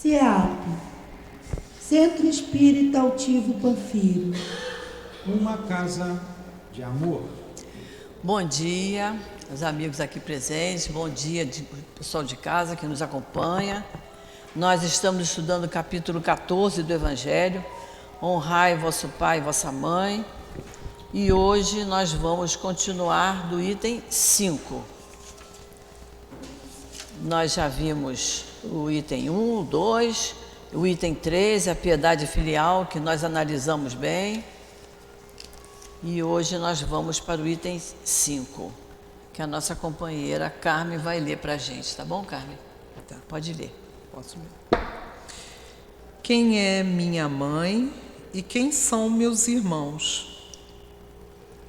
CEAP, Centro Espírita Altivo Panfiro. Uma casa de amor. Bom dia, os amigos aqui presentes, bom dia, pessoal de casa que nos acompanha. Nós estamos estudando o capítulo 14 do Evangelho, honrai vosso pai e vossa mãe, e hoje nós vamos continuar do item 5. Nós já vimos o item 1, 2, o item 3, a piedade filial, que nós analisamos bem. E hoje nós vamos para o item 5, que a nossa companheira Carmen vai ler para a gente. Tá bom, Carmen? Tá. Pode ler. Posso ler. Quem é minha mãe e quem são meus irmãos?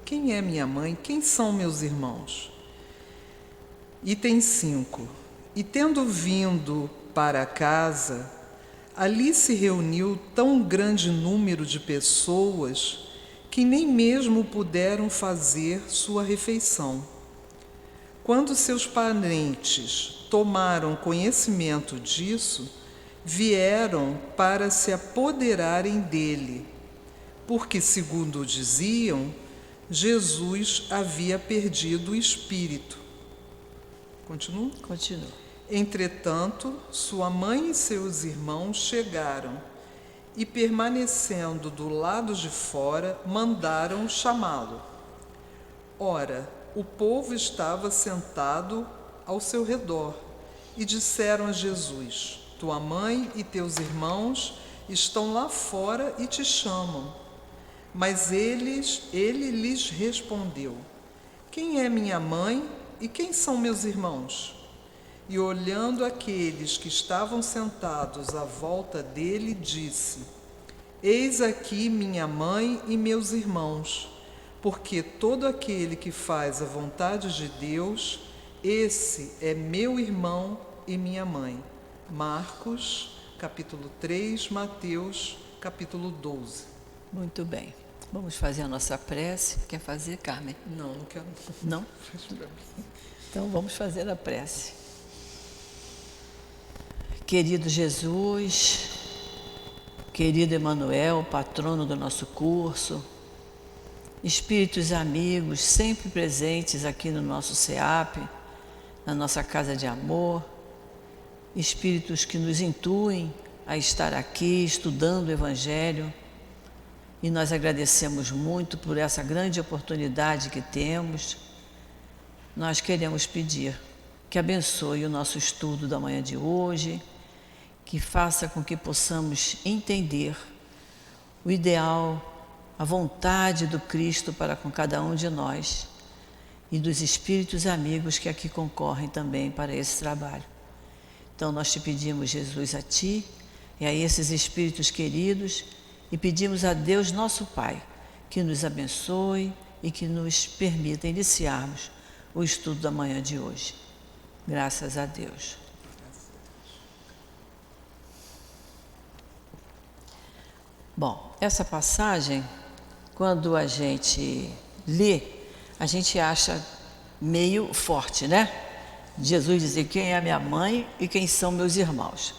Quem é minha mãe? Quem são meus irmãos? Item 5. E tendo vindo para casa, ali se reuniu tão grande número de pessoas que nem mesmo puderam fazer sua refeição. Quando seus parentes tomaram conhecimento disso, vieram para se apoderarem dele, porque, segundo diziam, Jesus havia perdido o espírito. Continua? Continua. Entretanto, sua mãe e seus irmãos chegaram e, permanecendo do lado de fora, mandaram chamá-lo. Ora, o povo estava sentado ao seu redor e disseram a Jesus: tua mãe e teus irmãos estão lá fora e te chamam. Mas ele lhes respondeu: quem é minha mãe e quem são meus irmãos? E olhando aqueles que estavam sentados à volta dele, disse: eis aqui minha mãe e meus irmãos, porque todo aquele que faz a vontade de Deus, esse é meu irmão e minha mãe. Marcos, capítulo 3, Mateus, capítulo 12. Muito bem. Vamos fazer a nossa prece. Quer fazer, Carmen? Não quero. Não? Então vamos fazer a prece. Querido Jesus, querido Emanuel, patrono do nosso curso, espíritos amigos sempre presentes aqui no nosso CEAP, na nossa casa de amor, espíritos que nos intuem a estar aqui estudando o Evangelho, e nós agradecemos muito por essa grande oportunidade que temos. Nós queremos pedir que abençoe o nosso estudo da manhã de hoje, que faça com que possamos entender o ideal, a vontade do Cristo para com cada um de nós e dos espíritos amigos que aqui concorrem também para esse trabalho. Então nós te pedimos, Jesus, a ti e a esses espíritos queridos, e pedimos a Deus nosso Pai que nos abençoe e que nos permita iniciarmos o estudo da manhã de hoje. Graças a Deus. Bom, essa passagem, quando a gente lê, a gente acha meio forte, né? Jesus dizer quem é minha mãe e quem são meus irmãos.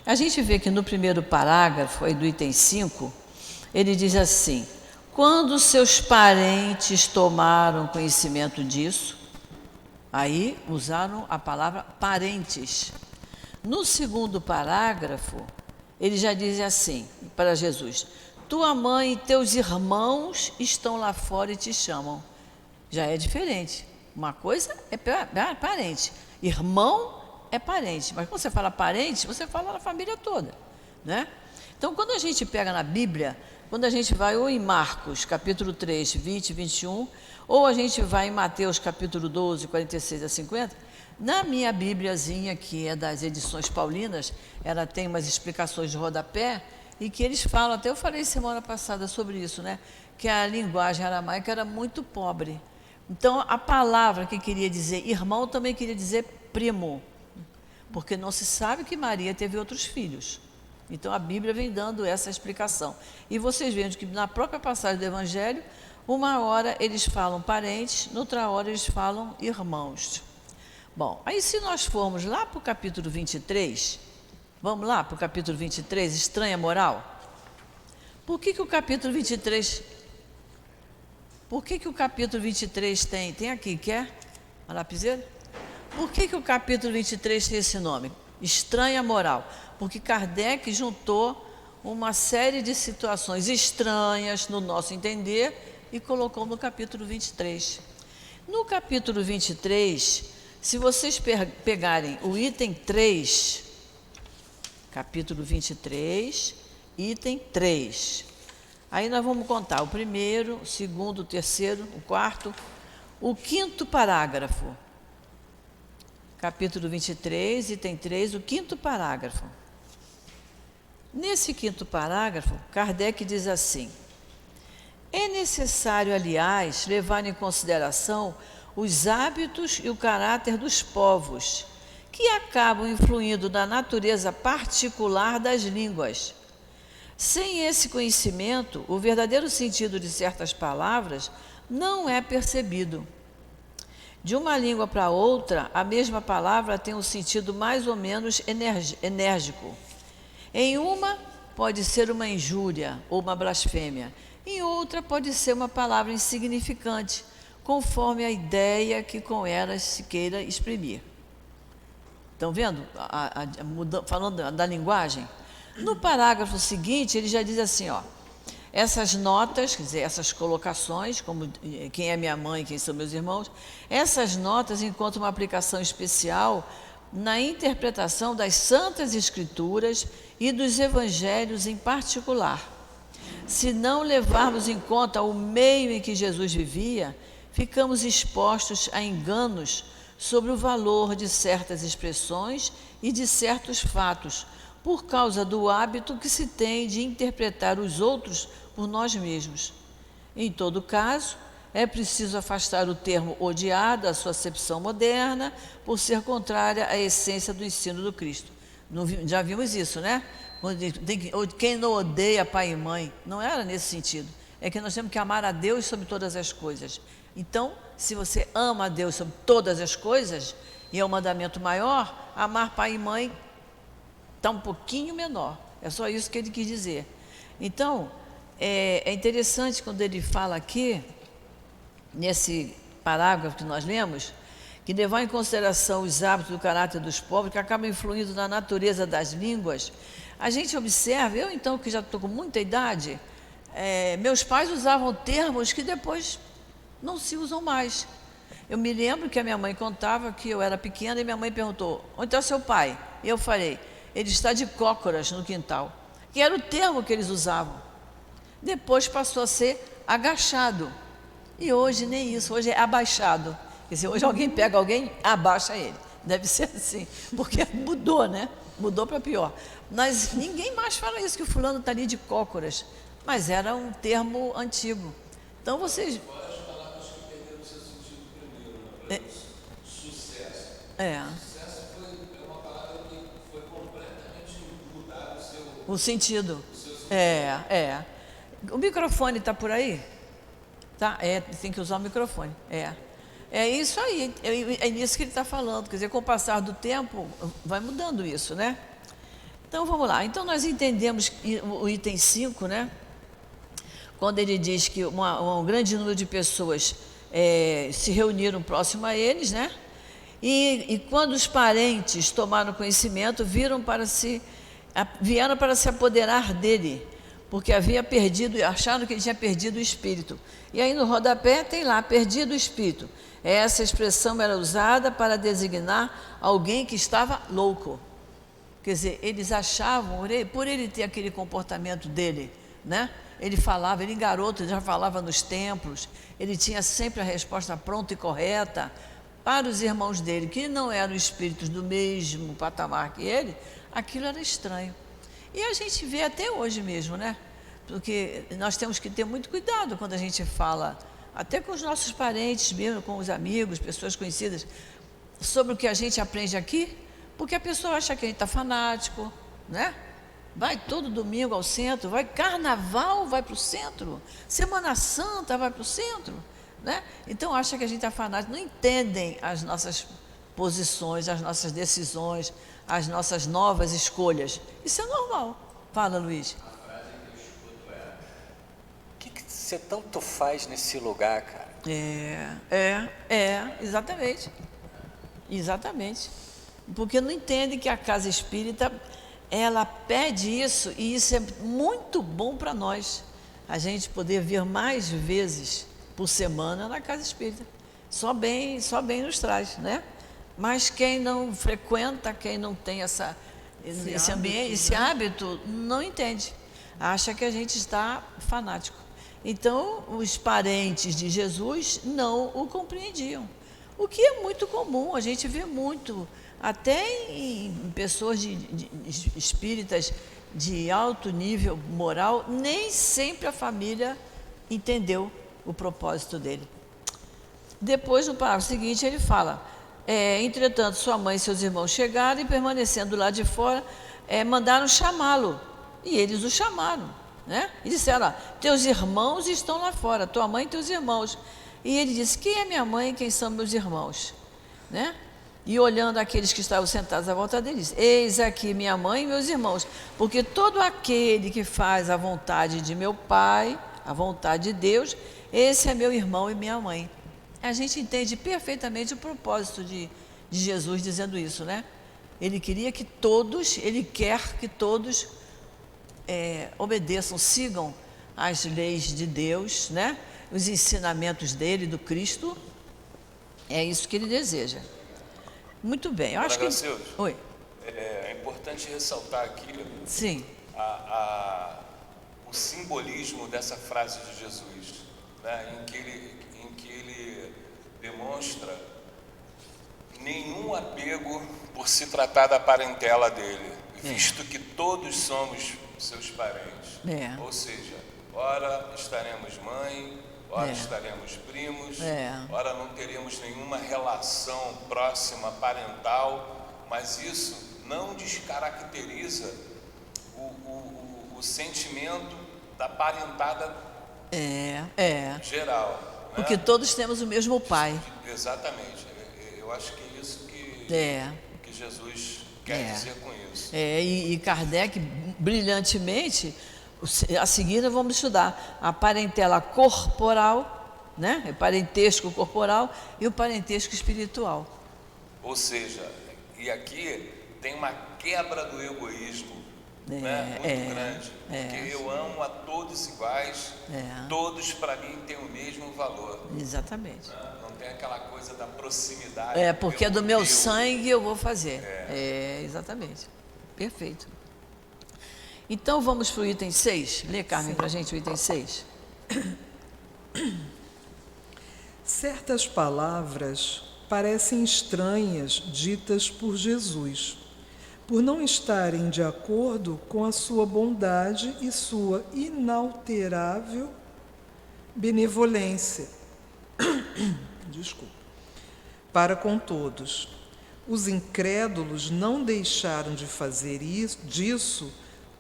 A gente vê que no primeiro parágrafo, aí do item 5, ele diz assim: quando seus parentes tomaram conhecimento disso, aí usaram a palavra parentes. No segundo parágrafo, ele já diz assim para Jesus: tua mãe e teus irmãos estão lá fora e te chamam. Já é diferente. Uma coisa é parente, irmão é parente, mas quando você fala parente, você fala da família toda, né? Então, quando a gente pega na Bíblia, quando a gente vai ou em Marcos, capítulo 3, 20 e 21, ou a gente vai em Mateus, capítulo 12, 46 a 50, na minha Bíbliazinha, que é das edições paulinas, ela tem umas explicações de rodapé, e que eles falam, até eu falei semana passada sobre isso, né? Que a linguagem aramaica era muito pobre. Então, a palavra que queria dizer irmão também queria dizer primo, porque não se sabe que Maria teve outros filhos. Então, a Bíblia vem dando essa explicação. E vocês veem que na própria passagem do Evangelho, uma hora eles falam parentes, noutra hora eles falam irmãos. Bom, aí se nós formos lá para o capítulo 23, Vamos lá para o capítulo 23, estranha moral? Por que o capítulo 23... Por que o capítulo 23 tem aqui, quer? A lapiseira? Por que o capítulo 23 tem esse nome? Estranha moral. Porque Kardec juntou uma série de situações estranhas, no nosso entender, e colocou no capítulo 23. No capítulo 23, se vocês pegarem o item 3, capítulo 23, item 3, aí nós vamos contar o primeiro, o segundo, o terceiro, o quarto, o quinto parágrafo. Capítulo 23, item 3, o quinto parágrafo. Nesse quinto parágrafo, Kardec diz assim: é necessário, aliás, levar em consideração os hábitos e o caráter dos povos, que acabam influindo na natureza particular das línguas. Sem esse conhecimento, o verdadeiro sentido de certas palavras não é percebido. De uma língua para outra, a mesma palavra tem um sentido mais ou menos enérgico. Em uma, pode ser uma injúria ou uma blasfêmia. Em outra, pode ser uma palavra insignificante, conforme a ideia que com elas se queira exprimir. Estão vendo? Falando da linguagem. No parágrafo seguinte, ele já diz assim, ó, essas notas, quer dizer, essas colocações, como quem é minha mãe, quem são meus irmãos, essas notas encontram uma aplicação especial na interpretação das Santas Escrituras e dos Evangelhos em particular. Se não levarmos em conta o meio em que Jesus vivia, ficamos expostos a enganos sobre o valor de certas expressões e de certos fatos, por causa do hábito que se tem de interpretar os outros por nós mesmos. Em todo caso, é preciso afastar o termo odiar da sua acepção moderna, por ser contrária à essência do ensino do Cristo. Já vimos isso, né? Quem não odeia pai e mãe, não era nesse sentido. É que nós temos que amar a Deus sobre todas as coisas. Então, se você ama a Deus sobre todas as coisas, e é um mandamento maior, amar pai e mãe está um pouquinho menor. É só isso que ele quis dizer. Então, é interessante quando ele fala aqui, nesse parágrafo que nós lemos, que levar em consideração os hábitos do caráter dos povos, que acabam influindo na natureza das línguas. A gente observa, eu então que já estou com muita idade, meus pais usavam termos que depois não se usam mais. Eu me lembro que a minha mãe contava que eu era pequena e minha mãe perguntou, onde está seu pai? E eu falei, ele está de cócoras no quintal, que era o termo que eles usavam. Depois passou a ser agachado. E hoje nem isso, hoje é abaixado. Quer dizer, hoje alguém pega alguém, abaixa ele. Deve ser assim, porque mudou, né? Mudou para pior. Mas ninguém mais fala isso, que o fulano está ali de cócoras. Mas era um termo antigo. Então vocês... Várias palavras que perderam seu sentido primeiro, né? Sucesso. Sucesso é uma palavra que foi completamente mudado o sentido. O microfone está por aí? Tá? Tem que usar o microfone. É isso aí, é nisso que ele está falando. Quer dizer, com o passar do tempo, vai mudando isso, né? Então, vamos lá. Então, nós entendemos o item 5, né? Quando ele diz que um grande número de pessoas se reuniram próximo a eles, né? E quando os parentes tomaram conhecimento, vieram para se apoderar dele, porque havia perdido, acharam que ele tinha perdido o espírito. E aí no rodapé tem lá, perdido o espírito. Essa expressão era usada para designar alguém que estava louco. Quer dizer, eles achavam, por ele ter aquele comportamento dele, né? Ele falava, ele garoto, ele já falava nos templos, ele tinha sempre a resposta pronta e correta para os irmãos dele, que não eram espíritos do mesmo patamar que ele, aquilo era estranho. E a gente vê até hoje mesmo, né? Porque nós temos que ter muito cuidado quando a gente fala, até com os nossos parentes mesmo, com os amigos, pessoas conhecidas, sobre o que a gente aprende aqui, porque a pessoa acha que a gente está fanático, né? Vai todo domingo ao centro, vai carnaval, vai para o centro, Semana Santa vai para o centro, né? Então acha que a gente está fanático, não entendem as nossas posições, as nossas decisões, as nossas novas escolhas. Isso é normal. Fala, Luiz. O que você tanto faz nesse lugar, cara? Exatamente. Exatamente. Porque não entende que a casa espírita, ela pede isso, e isso é muito bom para nós. A gente poder vir mais vezes por semana na casa espírita. Só bem nos traz, né? Mas quem não frequenta, quem não tem esse ambiente, esse hábito, não entende. Acha que a gente está fanático. Então, os parentes de Jesus não o compreendiam. O que é muito comum, a gente vê muito, até em pessoas espíritas de alto nível moral, nem sempre a família entendeu o propósito dele. Depois, no parágrafo seguinte, ele fala: entretanto, sua mãe e seus irmãos chegaram e, permanecendo lá de fora, mandaram chamá-lo. E eles o chamaram, né? E disseram: teus irmãos estão lá fora, tua mãe e teus irmãos. E ele disse: quem é minha mãe e quem são meus irmãos? Né? E olhando aqueles que estavam sentados à volta dele, disse: eis aqui minha mãe e meus irmãos, porque todo aquele que faz a vontade de meu Pai, a vontade de Deus, esse é meu irmão e minha mãe. A gente entende perfeitamente o propósito de Jesus dizendo isso, né? Ele quer que todos obedeçam, sigam as leis de Deus, né? Os ensinamentos dele, do Cristo. É isso que ele deseja. Muito bem, eu acho que... Oi. É importante ressaltar aqui Sim. O simbolismo dessa frase de Jesus, né? em que ele demonstra nenhum apego por se tratar da parentela dele, visto que todos somos seus parentes. Ou seja, ora estaremos mãe, ora estaremos primos, ora não teremos nenhuma relação próxima parental, mas isso não descaracteriza o sentimento da parentada geral. Né? Porque todos temos o mesmo pai. Exatamente. Eu acho que é isso que Jesus quer dizer com isso. E Kardec, brilhantemente, a seguir nós vamos estudar a parentela corporal, né? O parentesco corporal e o parentesco espiritual. Ou seja, e aqui tem uma quebra do egoísmo, né? Muito grande, porque eu amo a todos iguais, todos para mim têm o mesmo valor. Exatamente. Né? Não tem aquela coisa da proximidade. Porque é do meu sangue eu vou fazer. Exatamente. Perfeito. Então vamos para o item 6. Lê, Carmen, para a gente o item 6. Certas palavras parecem estranhas ditas por Jesus, por não estarem de acordo com a sua bondade e sua inalterável benevolência. Desculpa. Para com todos. Os incrédulos não deixaram de fazer disso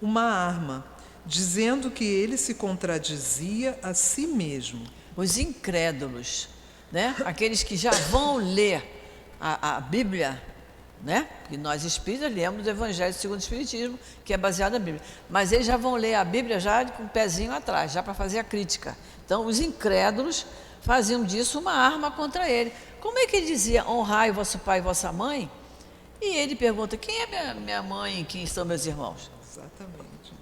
uma arma, dizendo que ele se contradizia a si mesmo. Os incrédulos, né? Aqueles que já vão ler a Bíblia, né? E nós espíritas lemos o Evangelho segundo o Espiritismo, que é baseado na Bíblia. Mas eles já vão ler a Bíblia já com o pezinho atrás, já para fazer a crítica. Então, os incrédulos faziam disso uma arma contra ele. Como é que ele dizia: honrai vosso pai e vossa mãe? E ele pergunta: quem é minha mãe e quem são meus irmãos? Exatamente.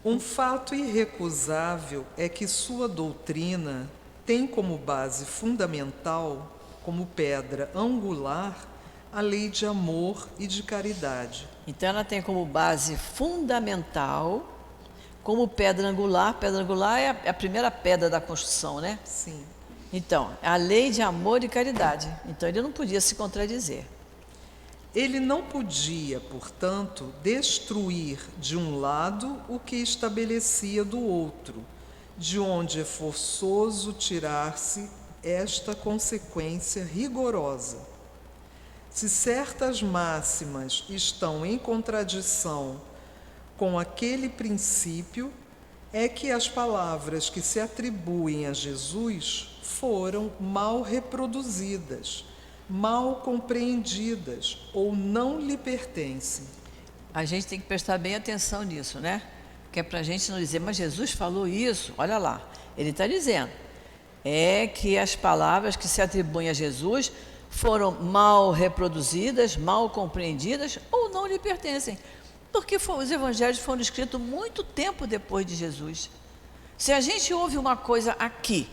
Um fato irrecusável é que sua doutrina tem como base fundamental, como pedra angular, a lei de amor e de caridade. Então ela tem como base fundamental, como pedra angular é a primeira pedra da construção, né? Sim. Então, a lei de amor e caridade. Então ele não podia se contradizer. Ele não podia, portanto, destruir de um lado o que estabelecia do outro, de onde é forçoso tirar-se esta consequência rigorosa. Se certas máximas estão em contradição com aquele princípio, é que as palavras que se atribuem a Jesus foram mal reproduzidas, mal compreendidas ou não lhe pertencem. A gente tem que prestar bem atenção nisso, né? Que é para a gente não dizer, mas Jesus falou isso, olha lá. Ele está dizendo, é que as palavras que se atribuem a Jesus foram mal reproduzidas, mal compreendidas ou não lhe pertencem. Porque os evangelhos foram escritos muito tempo depois de Jesus. Se a gente ouve uma coisa aqui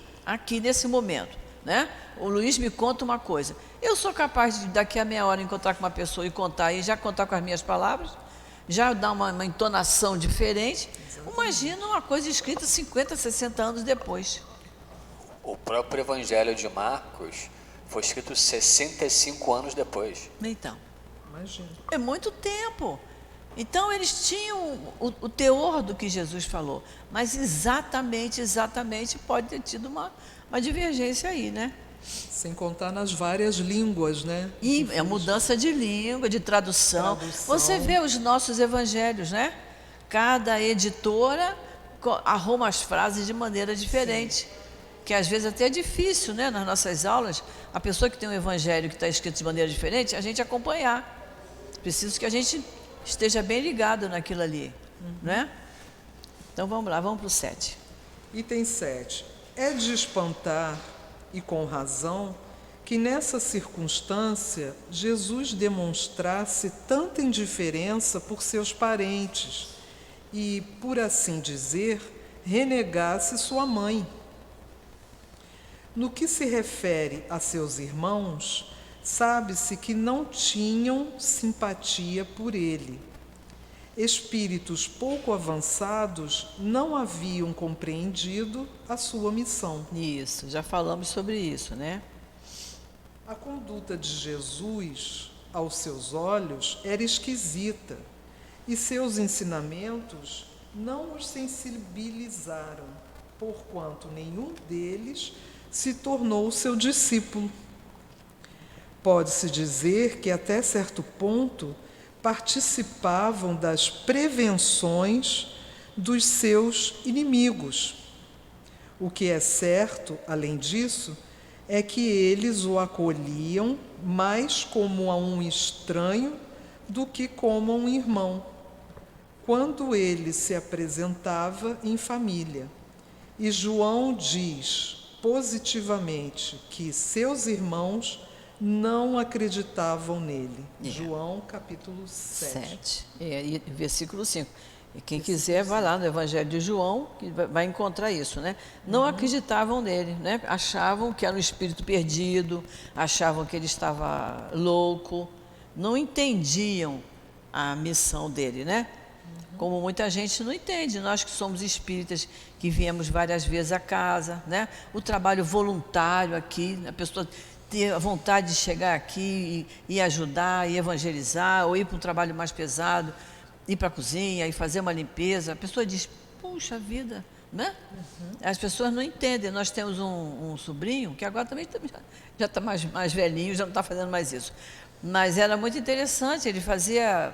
nesse momento, né? O Luiz me conta uma coisa. Eu sou capaz de daqui a meia hora encontrar com uma pessoa e contar, e já contar com as minhas palavras, já dar uma entonação diferente. Imagina uma coisa escrita 50, 60 anos depois. O próprio Evangelho de Marcos foi escrito 65 anos depois. Então, Imagina. é muito tempo. Então eles tinham o teor do que Jesus falou, mas exatamente pode ter tido uma divergência aí, né? Sem contar nas várias línguas, né? E é mudança de língua, de tradução. Você vê os nossos evangelhos, né? Cada editora arruma as frases de maneira diferente. Que às vezes até é difícil, né? Nas nossas aulas, a pessoa que tem um evangelho que está escrito de maneira diferente, a gente acompanhar. Preciso que a gente esteja bem ligado naquilo ali, né? Então vamos lá, vamos para o 7. Item 7. É de espantar, e com razão, que nessa circunstância Jesus demonstrasse tanta indiferença por seus parentes e, por assim dizer, renegasse sua mãe. No que se refere a seus irmãos, sabe-se que não tinham simpatia por ele. Espíritos pouco avançados não haviam compreendido a sua missão. Isso, já falamos sobre isso, né? A conduta de Jesus, aos seus olhos, era esquisita, e seus ensinamentos não os sensibilizaram, porquanto nenhum deles se tornou seu discípulo. Pode-se dizer que, até certo ponto, participavam das prevenções dos seus inimigos. O que é certo, além disso, é que eles o acolhiam mais como a um estranho do que como a um irmão, quando ele se apresentava em família. E João diz positivamente que seus irmãos não acreditavam nele. João, capítulo 7. E versículo 5. E quem quiser, vai lá no Evangelho de João, que vai encontrar isso, né? Não acreditavam nele, né? Achavam que era um espírito perdido, achavam que ele estava louco, não entendiam a missão dele, né? Como muita gente não entende, nós que somos espíritas, que viemos várias vezes a casa, né? O trabalho voluntário aqui, a pessoa ter a vontade de chegar aqui e ajudar, e evangelizar, ou ir para um trabalho mais pesado, ir para a cozinha e fazer uma limpeza. A pessoa diz, puxa vida, né? As pessoas não entendem. Nós temos um sobrinho, que agora também já está mais velhinho, já não está fazendo mais isso. Mas era muito interessante, ele fazia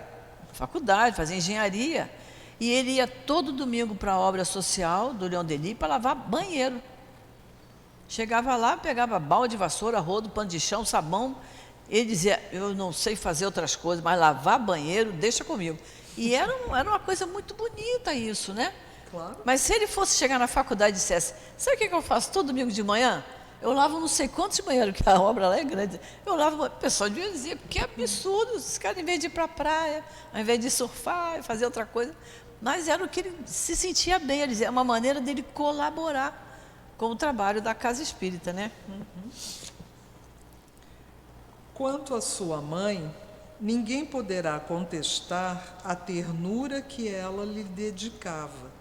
faculdade, fazia engenharia, e ele ia todo domingo para a obra social do Leon Denis para lavar banheiro. Chegava lá, pegava balde, vassoura, rodo, pano de chão, sabão. Ele dizia, eu não sei fazer outras coisas, mas lavar banheiro, deixa comigo. E era uma coisa muito bonita isso, né? Claro. Mas se ele fosse chegar na faculdade e dissesse, sabe o que eu faço todo domingo de manhã? Eu lavo não sei quantos banheiros, que a obra lá é grande. Eu lavo, o pessoal devia dizer, que absurdo, esse cara, em vez de ir para a praia, ao invés de surfar, fazer outra coisa. Mas era o que ele se sentia bem, ele dizia, é uma maneira dele colaborar com o trabalho da casa espírita, né? Quanto à sua mãe, ninguém poderá contestar a ternura que ela lhe dedicava.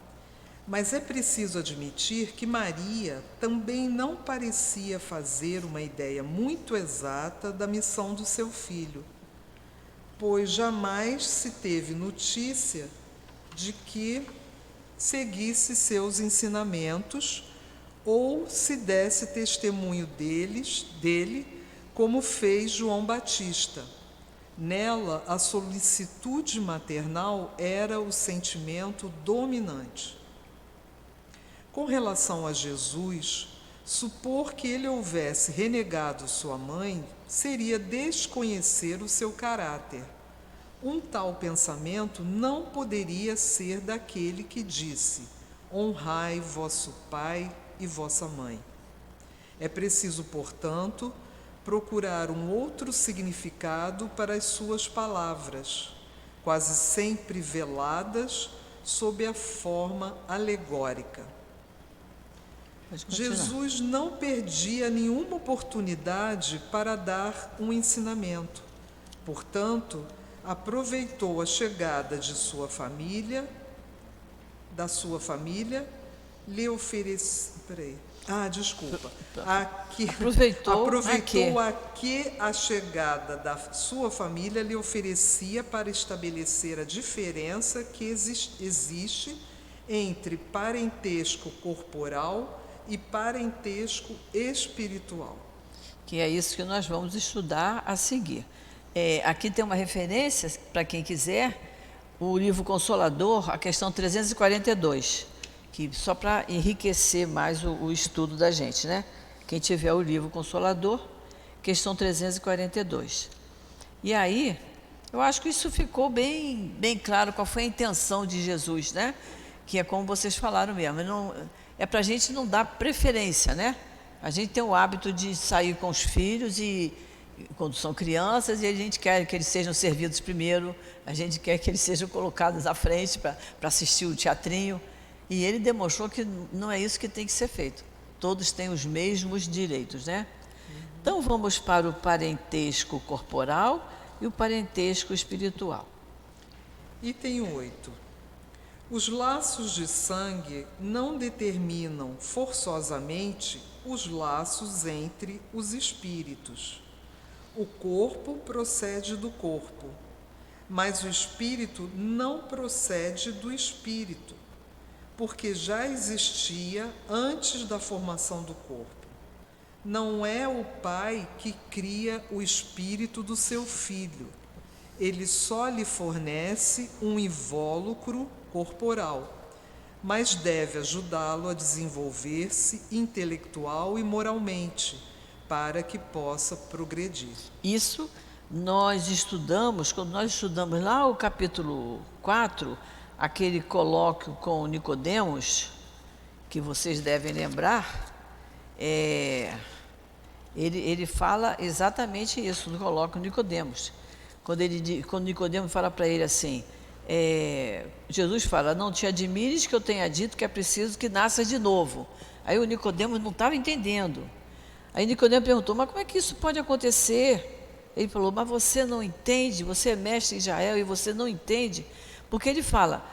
Mas é preciso admitir que Maria também não parecia fazer uma ideia muito exata da missão do seu filho, pois jamais se teve notícia de que seguisse seus ensinamentos ou se desse testemunho dele, como fez João Batista. Nela, a solicitude maternal era o sentimento dominante. Com relação a Jesus, Supor que ele houvesse renegado sua mãe seria desconhecer o seu caráter. Um tal pensamento não poderia ser daquele que disse: honrai vosso pai e vossa mãe. É preciso, portanto, procurar um outro significado para as suas palavras, quase sempre veladas sob a forma alegórica. Jesus não perdia nenhuma oportunidade para dar um ensinamento. Portanto, aproveitou a chegada de sua família, lhe ofereceu. Aproveitou a chegada da sua família lhe oferecia para estabelecer a diferença que existe entre parentesco corporal e parentesco espiritual. Que é isso que nós vamos estudar a seguir. Aqui tem uma referência, para quem quiser, o livro Consolador, a questão 342, que só para enriquecer mais o estudo da gente, né? Quem tiver o livro Consolador, questão 342. E aí, eu acho que isso ficou bem claro qual foi a intenção de Jesus, né? Que é como vocês falaram mesmo, é para a gente não dar preferência, né? A gente tem o hábito de sair com os filhos quando são crianças, e a gente quer que eles sejam servidos primeiro, a gente quer que eles sejam colocados à frente para assistir o teatrinho, e ele demonstrou que não é isso que tem que ser feito. Todos têm os mesmos direitos, né? Então vamos para o parentesco corporal e o parentesco espiritual. Item 8. Os laços de sangue não determinam forçosamente os laços entre os espíritos. O corpo procede do corpo, mas o espírito não procede do espírito, porque já existia antes da formação do corpo. Não é o pai que cria o espírito do seu filho. Ele só lhe fornece um invólucro corporal, mas deve ajudá-lo a desenvolver-se intelectual e moralmente, para que possa progredir. Isso nós estudamos, quando nós estudamos lá o capítulo 4, aquele colóquio com Nicodemos, que vocês devem lembrar, ele fala exatamente isso no colóquio Nicodemos. Quando Nicodemos fala para ele assim, Jesus fala: não te admires que eu tenha dito que é preciso que nasças de novo. Aí o Nicodemos não estava entendendo. Aí Nicodemos perguntou: mas como é que isso pode acontecer? Ele falou: mas você não entende, você é mestre em Israel e você não entende. Porque ele fala,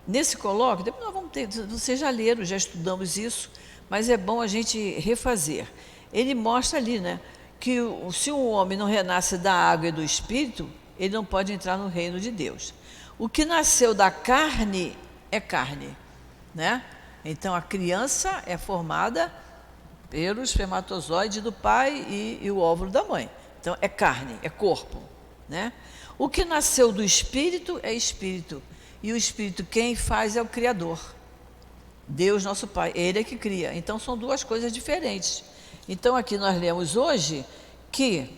nesse colóquio, depois nós vamos ter, vocês já leram, já estudamos isso, mas é bom a gente refazer. Ele mostra ali, né, que se um homem não renasce da água e do espírito, ele não pode entrar no reino de Deus. O que nasceu da carne é carne, né? Então a criança é formada pelo espermatozoide do pai e o óvulo da mãe. Então é carne, é corpo, né? O que nasceu do espírito é espírito. E o espírito quem faz é o Criador. Deus, nosso Pai, Ele é que cria. Então são duas coisas diferentes. Então aqui nós lemos hoje que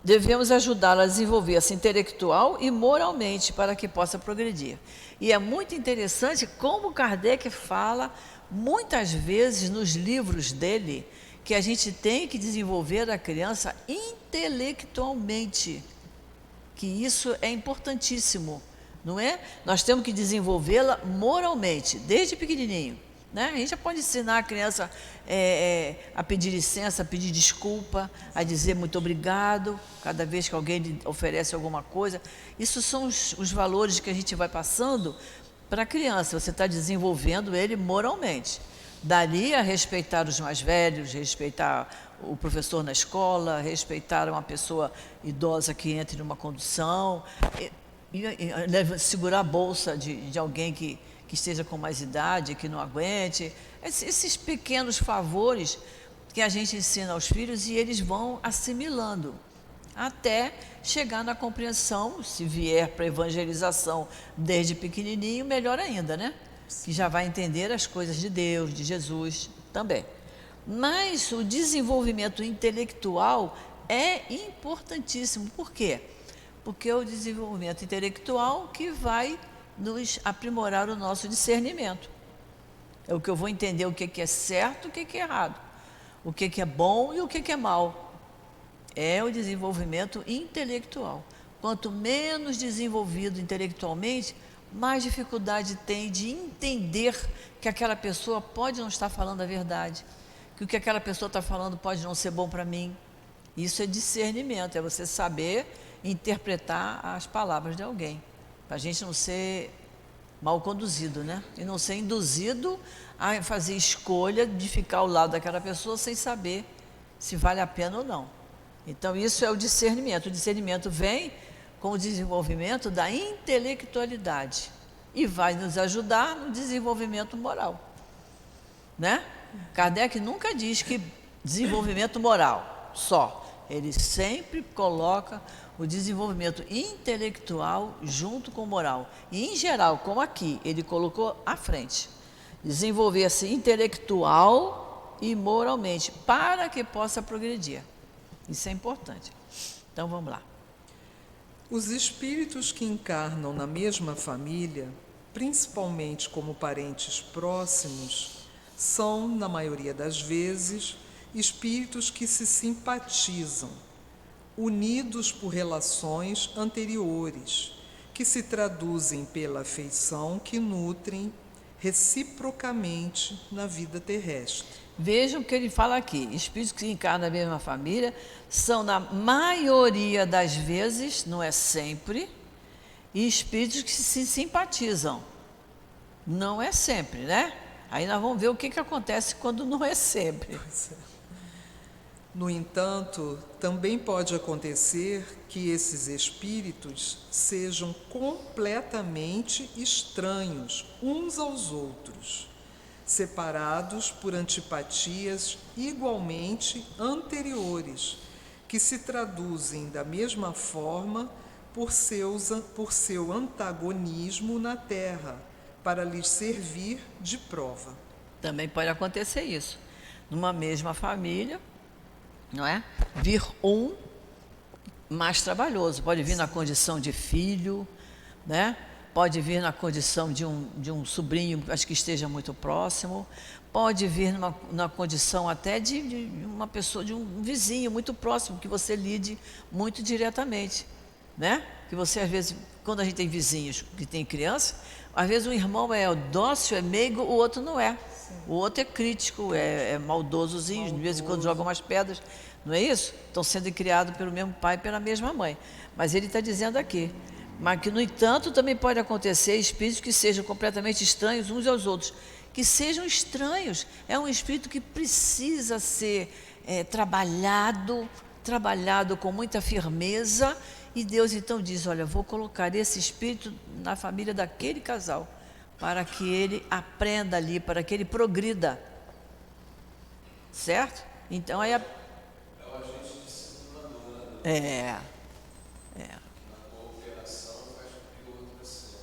devemos ajudá-la a desenvolver-se intelectual e moralmente para que possa progredir. E é muito interessante como Kardec fala muitas vezes nos livros dele que a gente tem que desenvolver a criança intelectualmente, que isso é importantíssimo, não é? Nós temos que desenvolvê-la moralmente, desde pequenininho, né? A gente já pode ensinar a criança a pedir licença, a pedir desculpa, a dizer muito obrigado, cada vez que alguém lhe oferece alguma coisa. Isso são os valores que a gente vai passando para a criança, você está desenvolvendo ele moralmente. Dali a respeitar os mais velhos, respeitar o professor na escola, respeitar uma pessoa idosa que entre numa condução, segurar a bolsa de alguém que esteja com mais idade, que não aguente. Esses pequenos favores que a gente ensina aos filhos e eles vão assimilando, até chegar na compreensão, se vier para a evangelização desde pequenininho, melhor ainda, né? Que já vai entender as coisas de Deus, de Jesus. também. Mas o desenvolvimento intelectual é importantíssimo. Por quê? Porque é o desenvolvimento intelectual que vai nos aprimorar o nosso discernimento. É o que eu vou entender o que é certo e o que é errado, o que é bom e o que é mal. É o desenvolvimento intelectual. Quanto menos desenvolvido intelectualmente, mais dificuldade tem de entender que aquela pessoa pode não estar falando a verdade, que o que aquela pessoa está falando pode não ser bom para mim. Isso é discernimento, é você saber interpretar as palavras de alguém, para a gente não ser mal conduzido, né? E não ser induzido a fazer escolha de ficar ao lado daquela pessoa sem saber se vale a pena ou não. Então, isso é o discernimento. O discernimento vem com o desenvolvimento da intelectualidade e vai nos ajudar no desenvolvimento moral, né? Kardec nunca diz que desenvolvimento moral só. Ele sempre coloca o desenvolvimento intelectual junto com o moral. E, em geral, como aqui, ele colocou à frente. Desenvolver-se intelectual e moralmente, para que possa progredir. Isso é importante. Então, vamos lá. Os espíritos que encarnam na mesma família, principalmente como parentes próximos, são, na maioria das vezes, espíritos que se simpatizam, unidos por relações anteriores, que se traduzem pela afeição que nutrem reciprocamente na vida terrestre. Vejam o que ele fala aqui. Espíritos que encarnam na mesma família são, na maioria das vezes, não é sempre, e espíritos que se simpatizam. Não é sempre, né? Aí nós vamos ver o que acontece quando não é sempre. No entanto, também pode acontecer que esses espíritos sejam completamente estranhos uns aos outros, separados por antipatias igualmente anteriores, que se traduzem da mesma forma por seu antagonismo na Terra, para lhes servir de prova. Também pode acontecer isso. Numa mesma família, não é? Vir um mais trabalhoso. Pode vir na condição de filho, né? Pode vir na condição de um sobrinho, acho que esteja muito próximo. Pode vir na condição até de uma pessoa, de um vizinho muito próximo, que você lide muito diretamente, né? Que você, às vezes, quando a gente tem vizinhos que tem criança, às vezes um irmão é dócil, é meigo, o outro não é. Sim. O outro é crítico, é maldosozinho, de vez em quando joga umas pedras, não é isso? Estão sendo criados pelo mesmo pai e pela mesma mãe. Mas ele está dizendo aqui, mas que, no entanto, também pode acontecer espíritos que sejam completamente estranhos uns aos outros. Que sejam estranhos. É um espírito que precisa ser trabalhado com muita firmeza. E Deus então diz, olha, vou colocar esse espírito na família daquele casal, para que ele aprenda ali, para que ele progrida. Certo? Então aí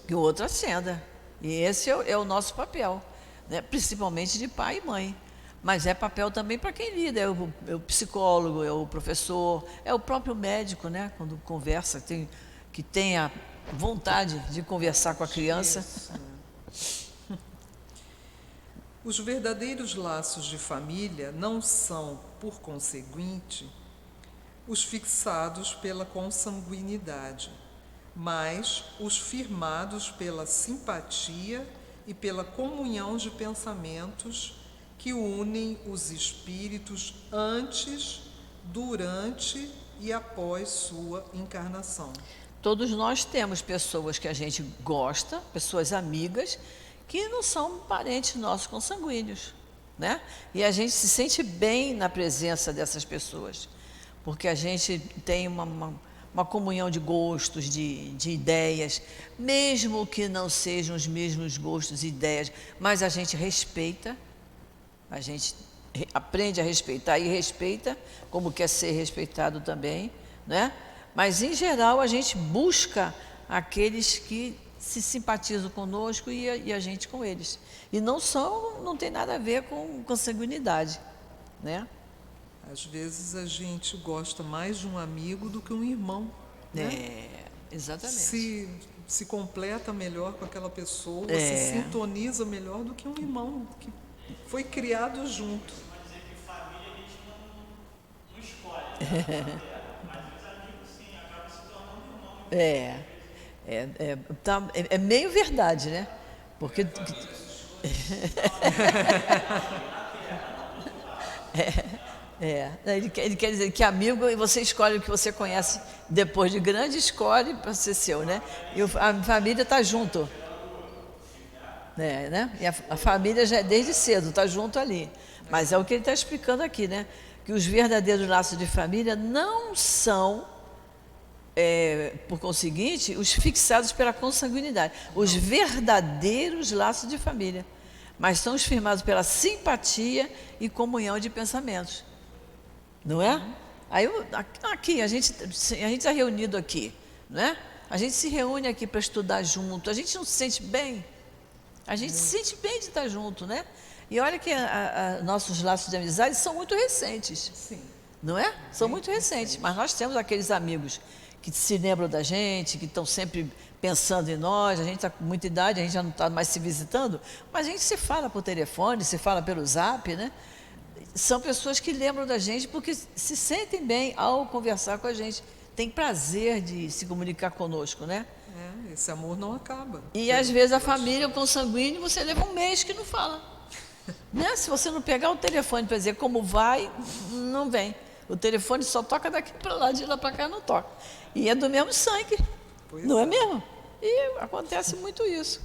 que o outro acenda. E esse é o nosso papel, né? Principalmente de pai e mãe. Mas é papel também para quem lida, é o psicólogo, é o professor, é o próprio médico, né? Quando conversa, que tem a vontade de conversar com a criança. Os verdadeiros laços de família não são, por conseguinte, os fixados pela consanguinidade, mas os firmados pela simpatia e pela comunhão de pensamentos que unem os espíritos antes, durante e após sua encarnação. Todos nós temos pessoas que a gente gosta, pessoas amigas, que não são parentes nossos consanguíneos, né? E a gente se sente bem na presença dessas pessoas, porque a gente tem uma comunhão de gostos, de ideias, mesmo que não sejam os mesmos gostos e ideias, mas a gente respeita, a gente aprende a respeitar e respeita como quer ser respeitado também, né? Mas, em geral, a gente busca aqueles que se simpatizam conosco e a gente com eles. E não tem nada a ver com consanguinidade, né? Às vezes a gente gosta mais de um amigo do que um irmão, né? Exatamente. Se completa melhor com aquela pessoa, se sintoniza melhor do que um irmão que foi criado junto. É meio verdade, né? Porque ele quer dizer que amigo, e você escolhe o que você conhece depois de grande, escolhe para ser seu, né? E a família está junto. Né? E a família já é desde cedo, está junto ali. Mas é o que ele está explicando aqui, né? Que os verdadeiros laços de família não são, por conseguinte, os fixados pela consanguinidade. Os verdadeiros laços de família. Mas são os firmados pela simpatia e comunhão de pensamentos. Não é? Aí aqui, a gente está reunido aqui, né? A gente se reúne aqui para estudar junto. A gente não se sente bem? A gente se sente bem de estar junto, né? E olha que nossos laços de amizade são muito recentes. Sim. Não é? São muito recentes. Mas nós temos aqueles amigos que se lembram da gente, que estão sempre pensando em nós. A gente está com muita idade, a gente já não está mais se visitando, mas a gente se fala por telefone, se fala pelo Zap, né? São pessoas que lembram da gente porque se sentem bem ao conversar com a gente. Tem prazer de se comunicar conosco, né? Esse amor não acaba. E às vezes a família, o consanguíneo, você leva um mês que não fala. Né? Se você não pegar o telefone para dizer como vai, não vem. O telefone só toca daqui para lá, de lá para cá não toca. E é do mesmo sangue, não é mesmo? E acontece muito isso.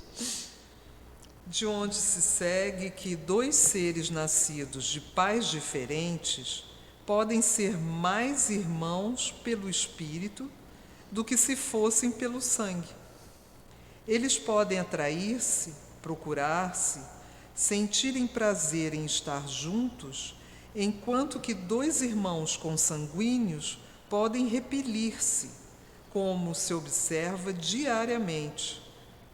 De onde se segue que dois seres nascidos de pais diferentes podem ser mais irmãos pelo espírito do que se fossem pelo sangue. Eles podem atrair-se, procurar-se, sentirem prazer em estar juntos, enquanto que dois irmãos consanguíneos podem repelir-se, como se observa diariamente.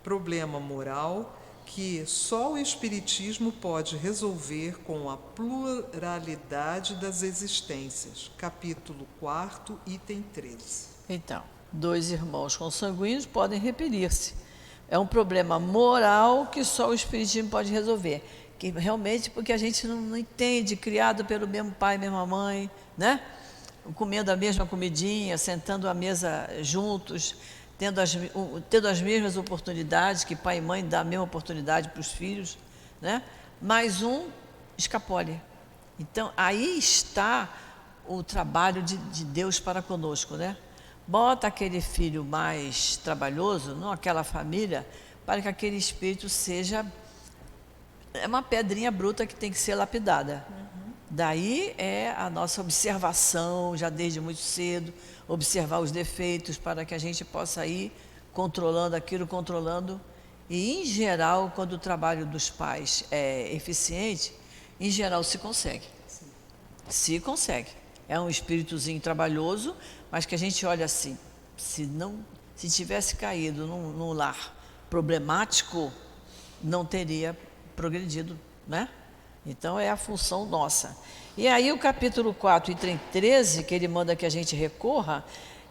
Problema moral que só o Espiritismo pode resolver com a pluralidade das existências. Capítulo 4, item 13. Então, dois irmãos consanguíneos podem repelir-se. É um problema moral que só o Espiritismo pode resolver. Que realmente, porque a gente não entende, criado pelo mesmo pai, mesma mãe, né? Comendo a mesma comidinha, sentando à mesa juntos, tendo as mesmas oportunidades, que pai e mãe dão a mesma oportunidade para os filhos, né? Mas um escapole. Então, aí está o trabalho de Deus para conosco, né? Bota aquele filho mais trabalhoso, não aquela família, para que aquele espírito seja uma pedrinha bruta que tem que ser lapidada. Daí é a nossa observação, já desde muito cedo, observar os defeitos para que a gente possa ir controlando aquilo, controlando. E, em geral, quando o trabalho dos pais é eficiente, em geral se consegue. Se consegue. É um espíritozinho trabalhoso, mas que a gente olha assim, se tivesse caído num lar problemático, não teria progredido, né? Então é a função nossa. E aí o capítulo 4, item 13, que ele manda que a gente recorra,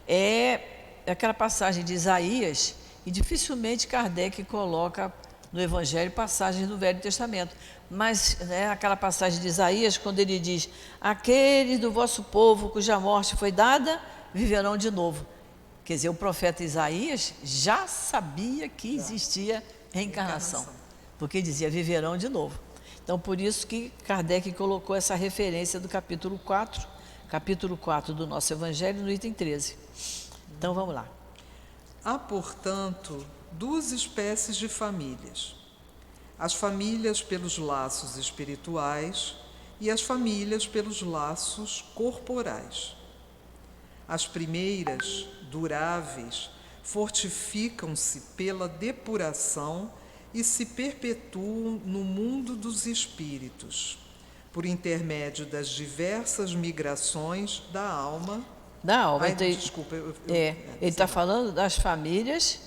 é aquela passagem de Isaías, e dificilmente Kardec coloca no Evangelho passagens do Velho Testamento. Mas aquela passagem de Isaías, quando ele diz: aqueles do vosso povo cuja morte foi dada, viverão de novo. Quer dizer, o profeta Isaías já sabia que existia reencarnação, porque dizia: viverão de novo. Então, por isso que Kardec colocou essa referência do capítulo 4 do nosso Evangelho, no item 13. Então, vamos lá. Há, portanto, duas espécies de famílias: as famílias pelos laços espirituais e as famílias pelos laços corporais. As primeiras, duráveis, fortificam-se pela depuração e se perpetuam no mundo dos espíritos, por intermédio das diversas migrações da alma. Da alma. Ai, Então, desculpa. ele está falando das famílias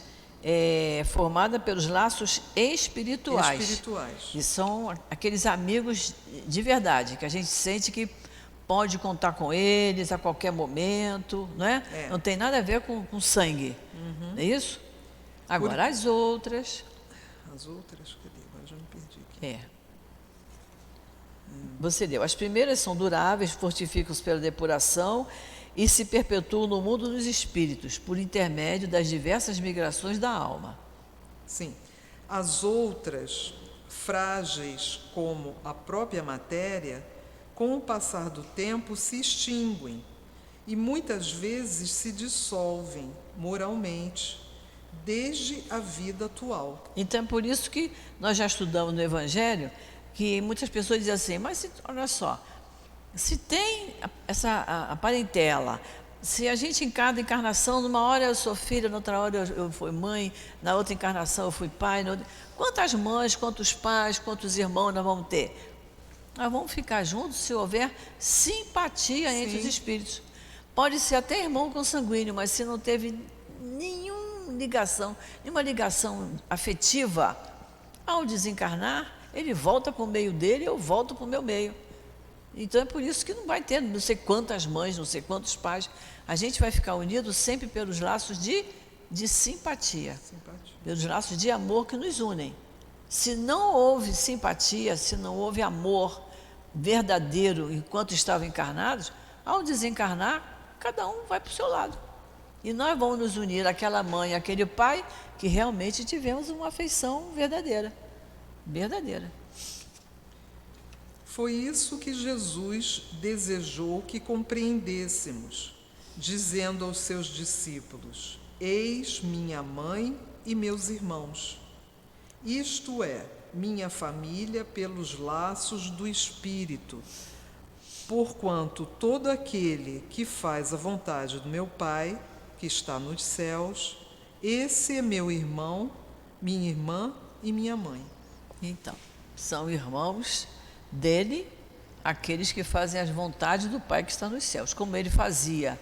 formada pelos laços espirituais. Espirituais. E são aqueles amigos de verdade, que a gente sente que pode contar com eles a qualquer momento, não é? Não tem nada a ver com sangue, não é isso? Agora, as outras... As outras, cadê? Agora já me perdi aqui. Você leu. As primeiras são duráveis, fortificam-se pela depuração e se perpetuam no mundo dos espíritos, por intermédio das diversas migrações da alma. Sim. As outras, frágeis como a própria matéria, com o passar do tempo se extinguem e muitas vezes se dissolvem moralmente, desde a vida atual. Então, é por isso que nós já estudamos no Evangelho que muitas pessoas dizem assim, mas olha só, se tem a parentela, se a gente em cada encarnação, numa hora eu sou filha, na outra hora eu fui mãe, na outra encarnação eu fui pai, quantas mães, quantos pais, quantos irmãos nós vamos ter? Nós vamos ficar juntos se houver simpatia entre os espíritos. Pode ser até irmão consanguíneo, mas se não teve nenhuma ligação afetiva, ao desencarnar, ele volta para o meio dele, eu volto para o meu meio. Então é por isso que não vai ter não sei quantas mães, não sei quantos pais. A gente vai ficar unido sempre pelos laços de simpatia, pelos laços de amor que nos unem. Se não houve simpatia, se não houve amor verdadeiro enquanto estavam encarnados, ao desencarnar, cada um vai para o seu lado. E nós vamos nos unir àquela mãe, àquele pai, que realmente tivemos uma afeição verdadeira. Verdadeira. Foi isso que Jesus desejou que compreendêssemos, dizendo aos seus discípulos: eis minha mãe e meus irmãos. Isto é, minha família pelos laços do Espírito, porquanto todo aquele que faz a vontade do meu Pai, que está nos céus, esse é meu irmão, minha irmã e minha mãe. Então, são irmãos dele, aqueles que fazem as vontades do Pai que está nos céus, como ele fazia,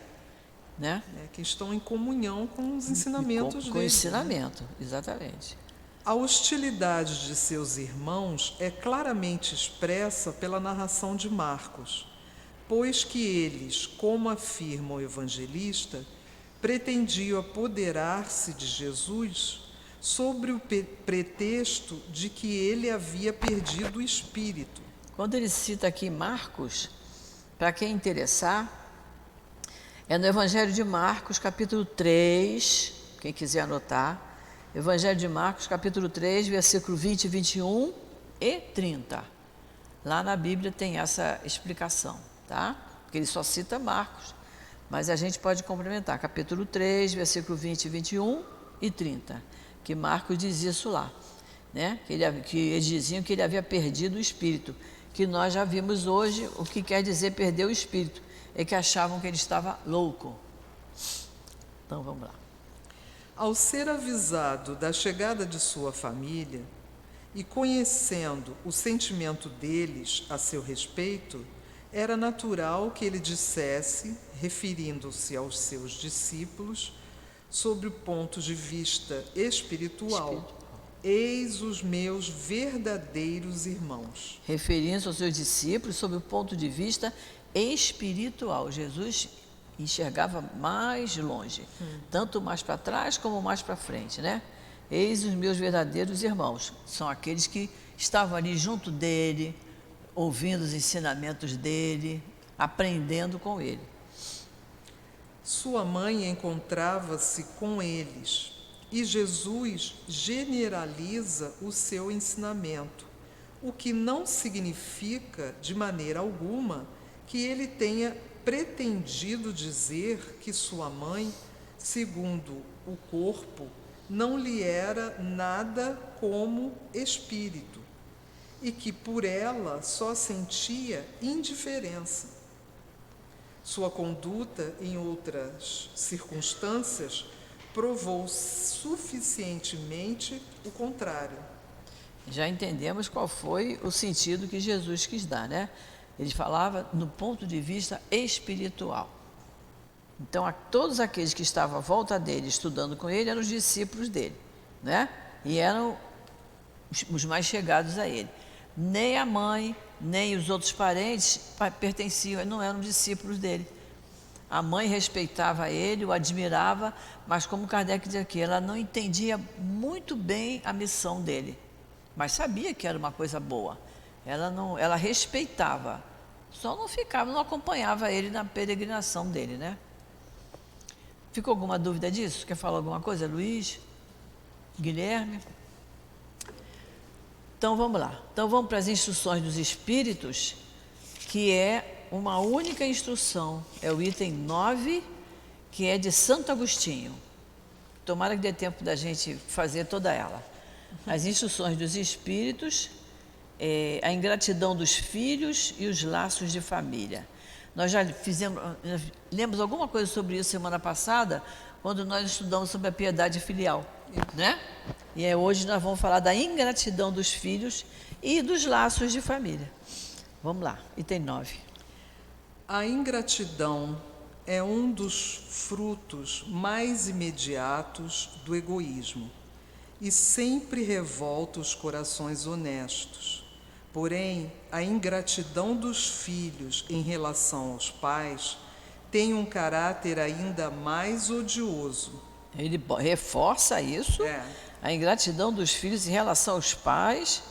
né? Que estão em comunhão com os ensinamentos dele. Com o ensinamento, exatamente. A hostilidade de seus irmãos é claramente expressa pela narração de Marcos, pois que eles, como afirma o evangelista, pretendiam apoderar-se de Jesus sobre o pretexto de que ele havia perdido o espírito. Quando ele cita aqui Marcos, para quem interessar, é no Evangelho de Marcos, capítulo 3, quem quiser anotar, Evangelho de Marcos, capítulo 3, versículo 20, 21 e 30. Lá na Bíblia tem essa explicação, tá? Porque ele só cita Marcos, mas a gente pode complementar, capítulo 3, versículo 20, 21 e 30, que Marcos diz isso lá, né? Que eles diziam que ele havia perdido o espírito, que nós já vimos hoje o que quer dizer perder o espírito, é que achavam que ele estava louco. Então vamos lá. Ao ser avisado da chegada de sua família e conhecendo o sentimento deles a seu respeito, era natural que ele dissesse, referindo-se aos seus discípulos, sobre o ponto de vista espiritual: eis os meus verdadeiros irmãos. Referindo-se aos seus discípulos sob o ponto de vista espiritual. Jesus enxergava mais longe, tanto mais para trás como mais para frente, né? Eis os meus verdadeiros irmãos. São aqueles que estavam ali junto dele, ouvindo os ensinamentos dele, aprendendo com ele. Sua mãe encontrava-se com eles e Jesus generaliza o seu ensinamento, o que não significa de maneira alguma que ele tenha pretendido dizer que sua mãe, segundo o corpo, não lhe era nada como espírito e que por ela só sentia indiferença. Sua conduta, em outras circunstâncias, provou suficientemente o contrário. Já entendemos qual foi o sentido que Jesus quis dar, né? Ele falava no ponto de vista espiritual. Então, todos aqueles que estavam à volta dele, estudando com ele, eram os discípulos dele. né? E eram os mais chegados a ele. Nem a mãe, nem os outros parentes pertenciam, não eram discípulos dele. A mãe respeitava ele, o admirava, mas como Kardec diz aqui, ela não entendia muito bem a missão dele, mas sabia que era uma coisa boa. Ela respeitava, só não acompanhava ele na peregrinação dele, né? Ficou alguma dúvida disso? Quer falar alguma coisa, Luiz? Guilherme? Então vamos lá. Então vamos para as instruções dos espíritos, que é uma única instrução, é o item 9, que é de Santo Agostinho. Tomara que dê tempo da gente fazer toda ela. As instruções dos espíritos, a ingratidão dos filhos e os laços de família. Nós já lemos alguma coisa sobre isso semana passada, quando nós estudamos sobre a piedade filial, né? E hoje nós vamos falar da ingratidão dos filhos e dos laços de família. Vamos lá, item 9. A ingratidão é um dos frutos mais imediatos do egoísmo e sempre revolta os corações honestos. Porém, a ingratidão dos filhos em relação aos pais tem um caráter ainda mais odioso. Ele reforça isso. A ingratidão dos filhos em relação aos pais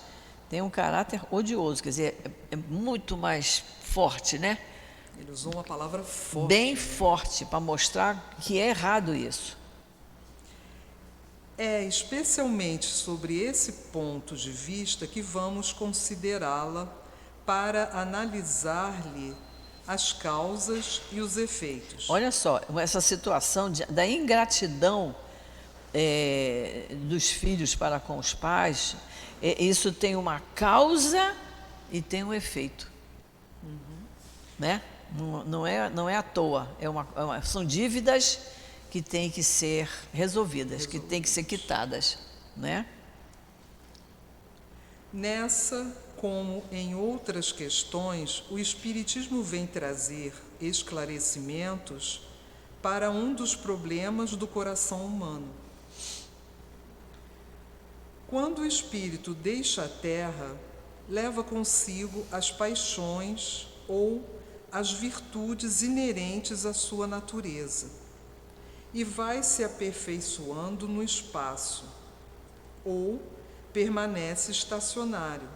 tem um caráter odioso, quer dizer, é muito mais forte, né? Ele usou uma palavra forte. Bem forte, para mostrar que é errado isso. É especialmente sobre esse ponto de vista que vamos considerá-la para analisar-lhe as causas e os efeitos. Olha só, essa situação da ingratidão dos filhos para com os pais, isso tem uma causa e tem um efeito. Né? Não é à toa, são dívidas que têm que ser resolvidas, que têm que ser quitadas, né? Nessa, como em outras questões, o Espiritismo vem trazer esclarecimentos para um dos problemas do coração humano. Quando o espírito deixa a terra, leva consigo as paixões ou as virtudes inerentes à sua natureza e vai se aperfeiçoando no espaço, ou permanece estacionário,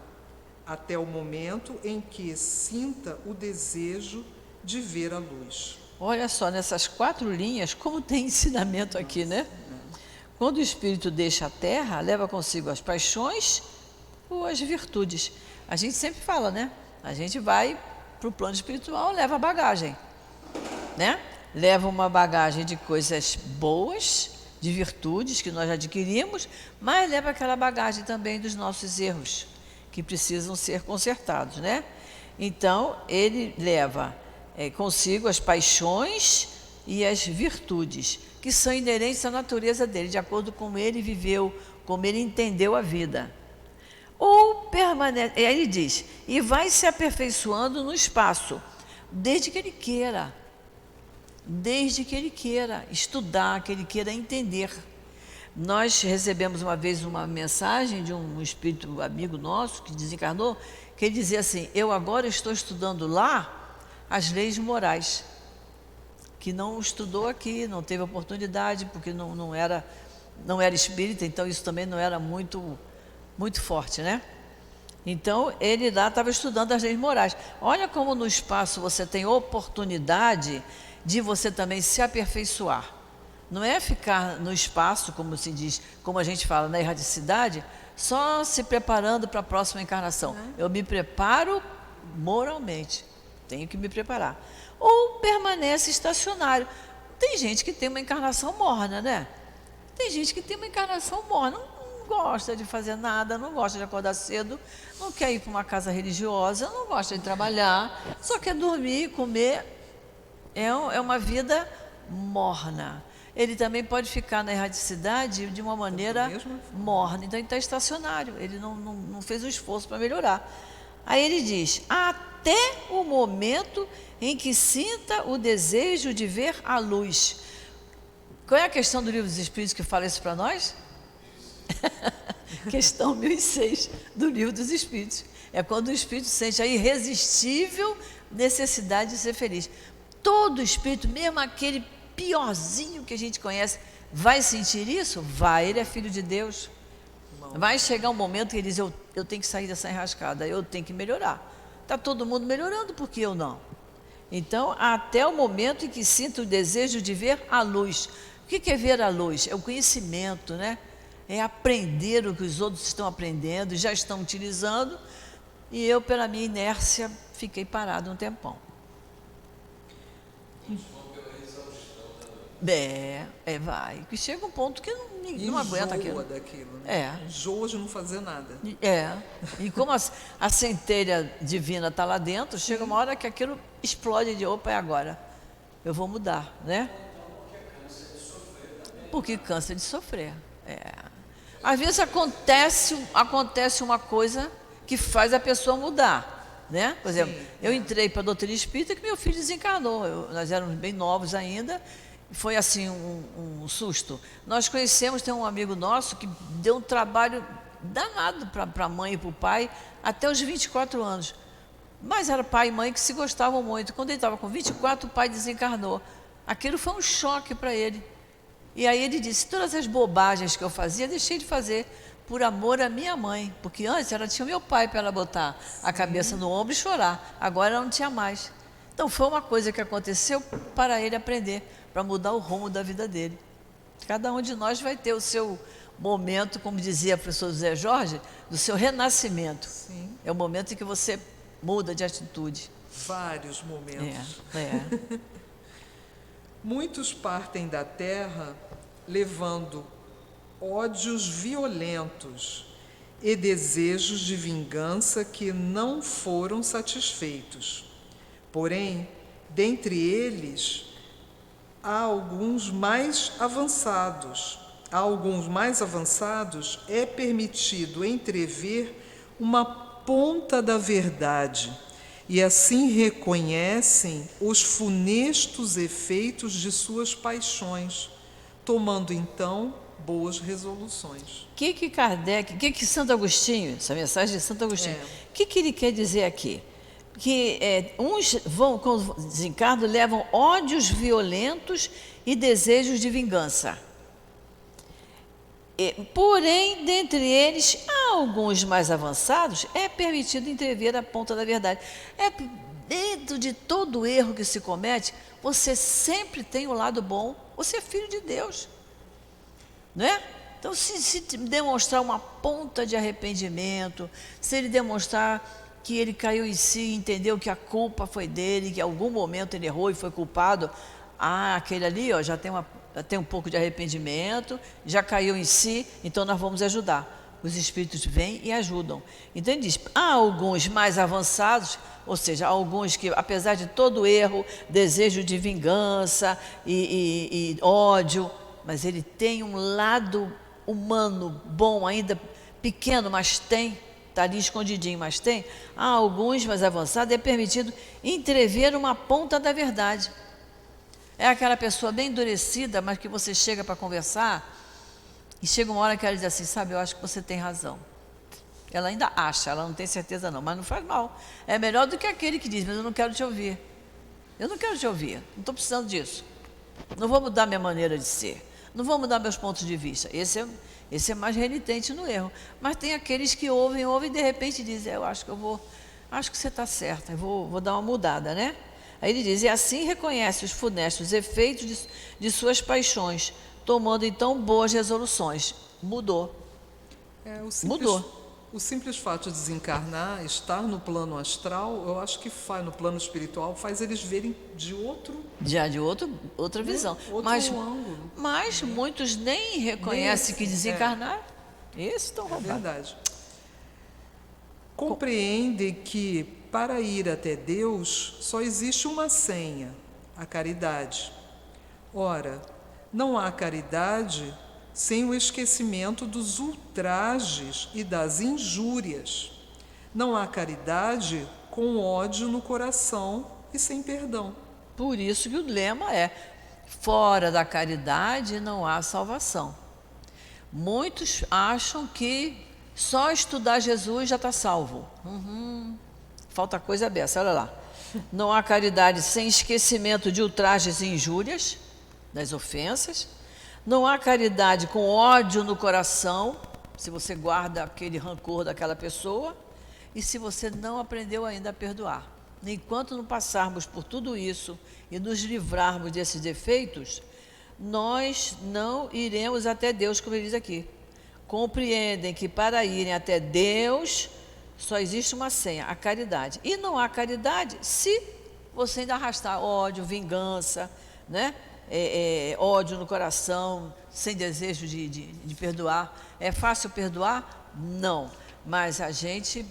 até o momento em que sinta o desejo de ver a luz. Olha só, nessas 4 linhas, como tem ensinamento aqui, né? Quando o espírito deixa a terra, leva consigo as paixões ou as virtudes. A gente sempre fala, né? A gente vai para o plano espiritual, leva a bagagem, né? Leva uma bagagem de coisas boas, de virtudes que nós adquirimos, mas leva aquela bagagem também dos nossos erros, que precisam ser consertados, né? Então, ele leva consigo as paixões e as virtudes, que são inerentes à natureza dele, de acordo com como ele viveu, como ele entendeu a vida. Ou permanece, aí ele diz, e vai se aperfeiçoando no espaço, desde que ele queira estudar, que ele queira entender. Nós recebemos uma vez uma mensagem de um espírito amigo nosso, que desencarnou, que ele dizia assim, eu agora estou estudando lá as leis morais, que não estudou aqui, não teve oportunidade, porque não era espírita, então isso também não era muito forte, né? Então, ele lá estava estudando as leis morais. Olha como no espaço você tem oportunidade de você também se aperfeiçoar. Não é ficar no espaço, como se diz, como a gente fala na erradicidade, só se preparando para a próxima encarnação. Eu me preparo moralmente, tenho que me preparar. Ou permanece estacionário. Tem gente que tem uma encarnação morna, né? Tem gente que tem uma encarnação morna, não gosta de fazer nada, não gosta de acordar cedo, não quer ir para uma casa religiosa, não gosta de trabalhar, só quer dormir, comer. É uma vida morna. Ele também pode ficar na erradicidade de uma maneira morna. Então, ele está estacionário, ele não fez um esforço para melhorar. Aí ele diz, até o momento em que sinta o desejo de ver a luz. Qual é a questão do Livro dos Espíritos que fala isso para nós? Questão 1006 do Livro dos Espíritos. É quando o espírito sente a irresistível necessidade de ser feliz. Todo espírito, mesmo aquele piorzinho que a gente conhece, vai sentir isso? Vai, ele é filho de Deus. Vai chegar um momento que ele diz, eu tenho que sair dessa enrascada, eu tenho que melhorar. Está todo mundo melhorando, por que eu não? Então, até o momento em que sinto o desejo de ver a luz. O que é ver a luz? É o conhecimento, né? É aprender o que os outros estão aprendendo, já estão utilizando, e eu, pela minha inércia, fiquei parado um tempão. Vai. Que chega um ponto que não aguenta aquilo. Daquilo, né? Enjoa de não fazer nada. E como a centelha divina está lá dentro, chega uma hora que aquilo explode de opa, é agora. Eu vou mudar, né? Porque cansa de sofrer. Às vezes acontece uma coisa que faz a pessoa mudar, né? Por exemplo, eu entrei para a doutrina espírita que meu filho desencarnou. Nós éramos bem novos ainda. Foi assim um susto. Nós conhecemos, tem um amigo nosso que deu um trabalho danado para a mãe e para o pai até os 24 anos. Mas era pai e mãe que se gostavam muito. Quando ele estava com 24, o pai desencarnou. Aquilo foi um choque para ele. E aí ele disse, todas as bobagens que eu fazia, deixei de fazer por amor à minha mãe. Porque antes ela tinha meu pai para ela botar a cabeça no ombro e chorar. Agora ela não tinha mais. Então foi uma coisa que aconteceu para ele aprender, para mudar o rumo da vida dele. Cada um de nós vai ter o seu momento, como dizia o professor José Jorge, do seu renascimento. Sim. É o momento em que você muda de atitude. Vários momentos. Muitos partem da Terra levando ódios violentos e desejos de vingança que não foram satisfeitos. Porém, dentre eles, há alguns mais avançados, é permitido entrever uma ponta da verdade e assim reconhecem os funestos efeitos de suas paixões, tomando então boas resoluções. Que Santo Agostinho, essa mensagem de Santo Agostinho, o que ele quer dizer aqui? Que uns vão, quando desencarnam, levam ódios violentos e desejos de vingança. Porém, dentre eles, há alguns mais avançados, é permitido entrever a ponta da verdade. Dentro de todo erro que se comete, você sempre tem o lado bom, você é filho de Deus. Não é? Então, se demonstrar uma ponta de arrependimento, se ele demonstrar que ele caiu em si e entendeu que a culpa foi dele, que em algum momento ele errou e foi culpado, aquele ali já tem um pouco de arrependimento, já caiu em si, então nós vamos ajudar. Os espíritos vêm e ajudam. Então ele diz, há alguns mais avançados, ou seja, há alguns que, apesar de todo erro, desejo de vingança e ódio, mas ele tem um lado humano bom, ainda pequeno, mas tem, está ali escondidinho, mas tem. Há alguns mais avançados, é permitido entrever uma ponta da verdade. É aquela pessoa bem endurecida, mas que você chega para conversar, e chega uma hora que ela diz assim, sabe, eu acho que você tem razão. Ela ainda acha, ela não tem certeza não, mas não faz mal. É melhor do que aquele que diz, mas eu não quero te ouvir. Eu não quero te ouvir, não estou precisando disso. Não vou mudar minha maneira de ser. Não vou mudar meus pontos de vista. Esse é mais renitente no erro. Mas tem aqueles que ouvem e de repente dizem, acho que você está certa, eu vou dar uma mudada, né? Aí ele diz, e assim reconhece os funestos efeitos de suas paixões, tomando então boas resoluções. Mudou. Mudou. O simples fato de desencarnar, estar no plano astral, eu acho que no plano espiritual, faz eles verem de outro... outra visão. Outro ângulo. Mas muitos nem reconhecem que desencarnar. Isso estão roubados. É verdade. Compreendem que, para ir até Deus, só existe uma senha, a caridade. Ora, não há caridade sem o esquecimento dos ultrajes e das injúrias. Não há caridade com ódio no coração e sem perdão. Por isso que o lema é, fora da caridade não há salvação. Muitos acham que só estudar Jesus já está salvo. Falta coisa dessa, olha lá. Não há caridade sem esquecimento de ultrajes e injúrias, das ofensas. Não há caridade com ódio no coração, se você guarda aquele rancor daquela pessoa, e se você não aprendeu ainda a perdoar. Enquanto não passarmos por tudo isso e nos livrarmos desses defeitos, nós não iremos até Deus, como ele diz aqui. Compreendem que para irem até Deus só existe uma senha, a caridade. E não há caridade se você ainda arrastar ódio, vingança, né? Ódio no coração, sem desejo de perdoar. É fácil perdoar? Não. Mas a gente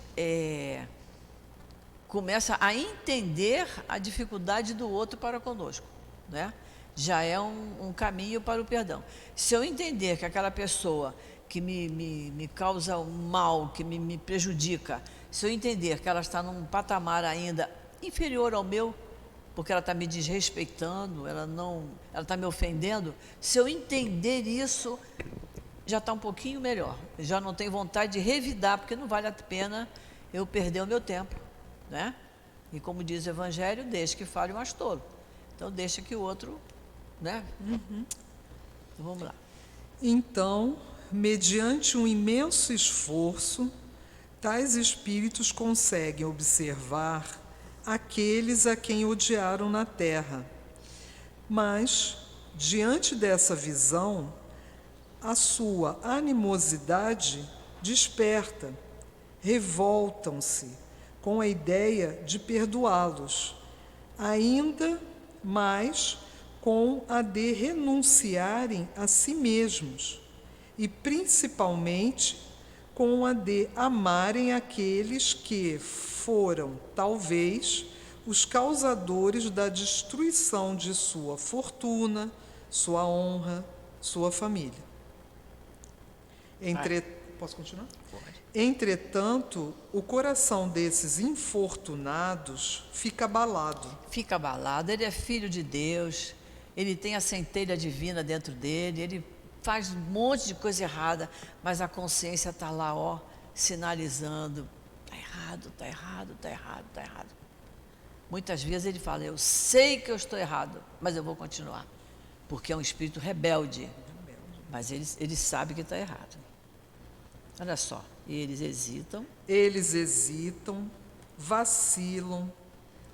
começa a entender a dificuldade do outro para conosco, né? Já é um caminho para o perdão. Se eu entender que aquela pessoa que me causa um mal, que me prejudica, se eu entender que ela está num patamar ainda inferior ao meu, porque ela está me desrespeitando, ela está me ofendendo, se eu entender isso, já está um pouquinho melhor. Já não tenho vontade de revidar, porque não vale a pena eu perder o meu tempo, né? E como diz o Evangelho, deixa que fale o mais tolo. Então deixa que o outro, né? Então, vamos lá. Então, mediante um imenso esforço, tais espíritos conseguem observar aqueles a quem odiaram na terra. Mas, diante dessa visão, a sua animosidade desperta, revoltam-se com a ideia de perdoá-los, ainda mais com a de renunciarem a si mesmos e principalmente com a de amarem aqueles que foram, talvez, os causadores da destruição de sua fortuna, sua honra, sua família. Posso continuar? Pode. Entretanto, o coração desses infortunados fica abalado. Fica abalado, ele é filho de Deus, ele tem a centelha divina dentro dele, ele faz um monte de coisa errada, mas a consciência está lá, ó, sinalizando, está errado, está errado, está errado, está errado. Muitas vezes ele fala, eu sei que eu estou errado, mas eu vou continuar, porque é um espírito rebelde, mas ele sabe que está errado. Olha só, eles hesitam, vacilam,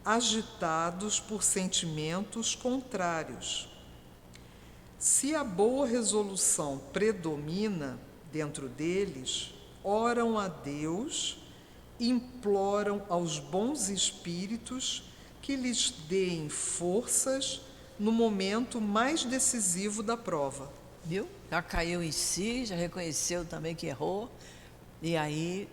agitados por sentimentos contrários. Se a boa resolução predomina dentro deles, oram a Deus, imploram aos bons espíritos que lhes deem forças no momento mais decisivo da prova. viu? Já caiu em si, já reconheceu também que errou, e aí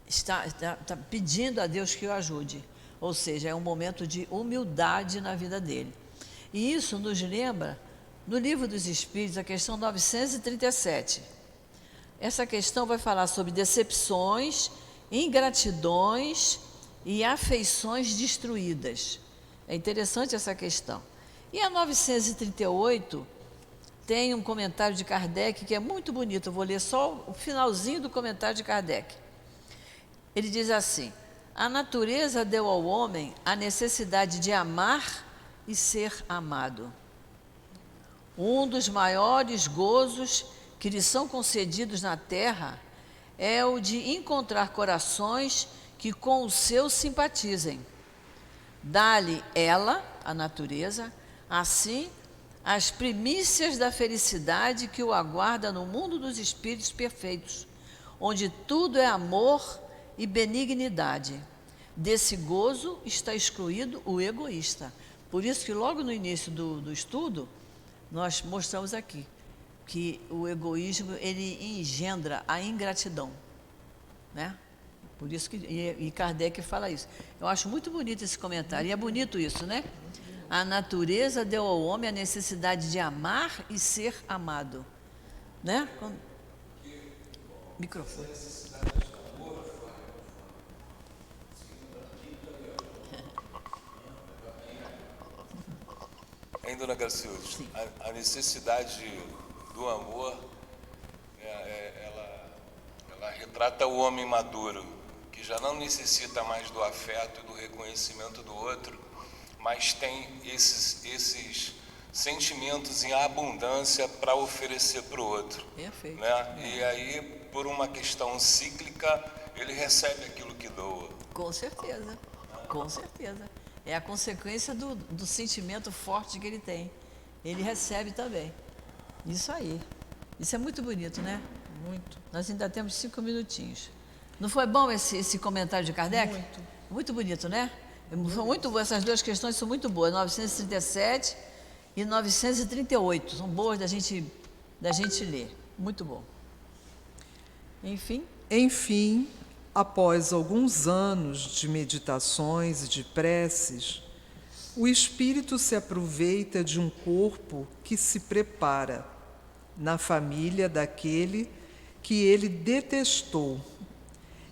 está pedindo a Deus que o ajude. Ou seja, é um momento de humildade na vida dele. E isso nos lembra, no Livro dos Espíritos, a questão 937. Essa questão vai falar sobre decepções, ingratidões e afeições destruídas. É interessante essa questão. E a 938 tem um comentário de Kardec que é muito bonito. Eu vou ler só o finalzinho do comentário de Kardec. Ele diz assim: a natureza deu ao homem a necessidade de amar e ser amado. Um dos maiores gozos que lhe são concedidos na terra é o de encontrar corações que com o seu simpatizem. Dá-lhe ela, a natureza, assim, as primícias da felicidade que o aguarda no mundo dos espíritos perfeitos, onde tudo é amor e benignidade. Desse gozo está excluído o egoísta. Por isso que logo no início do estudo, nós mostramos aqui que o egoísmo, ele engendra a ingratidão, né? Por isso que, e Kardec fala isso. Eu acho muito bonito esse comentário, e é bonito isso, né? A natureza deu ao homem a necessidade de amar e ser amado, né? Microfone. Hein, dona Gracilde? A necessidade do amor ela retrata o homem maduro, que já não necessita mais do afeto e do reconhecimento do outro, mas tem esses sentimentos em abundância para oferecer para o outro. Perfeito. Né? E aí, por uma questão cíclica, ele recebe aquilo que doa. Com certeza, com certeza. É a consequência do sentimento forte que ele tem. Ele recebe também. Isso aí. Isso é muito bonito, né? Muito. Nós ainda temos 5 minutinhos. Não foi bom esse comentário de Kardec? Muito. Muito bonito, né? Foi muito bom. Essas duas questões são muito boas. 937 e 938. São boas da gente ler. Muito bom. Enfim. Enfim, após alguns anos de meditações e de preces, o espírito se aproveita de um corpo que se prepara na família daquele que ele detestou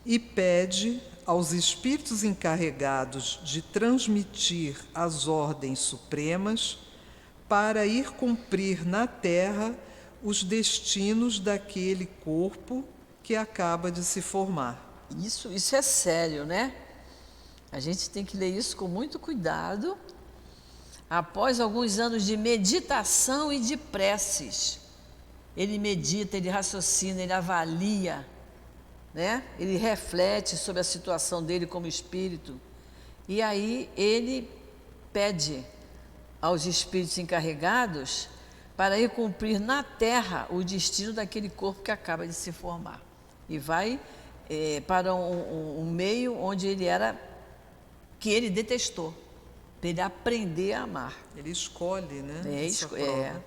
e pede aos espíritos encarregados de transmitir as ordens supremas para ir cumprir na terra os destinos daquele corpo que acaba de se formar. Isso é sério, né? A gente tem que ler isso com muito cuidado. Após alguns anos de meditação e de preces, ele medita, ele raciocina, ele avalia, né? Ele reflete sobre a situação dele como espírito. E aí ele pede aos espíritos encarregados para ir cumprir na terra o destino daquele corpo que acaba de se formar. E vai para um meio onde que ele detestou, para ele aprender a amar. Ele escolhe, né?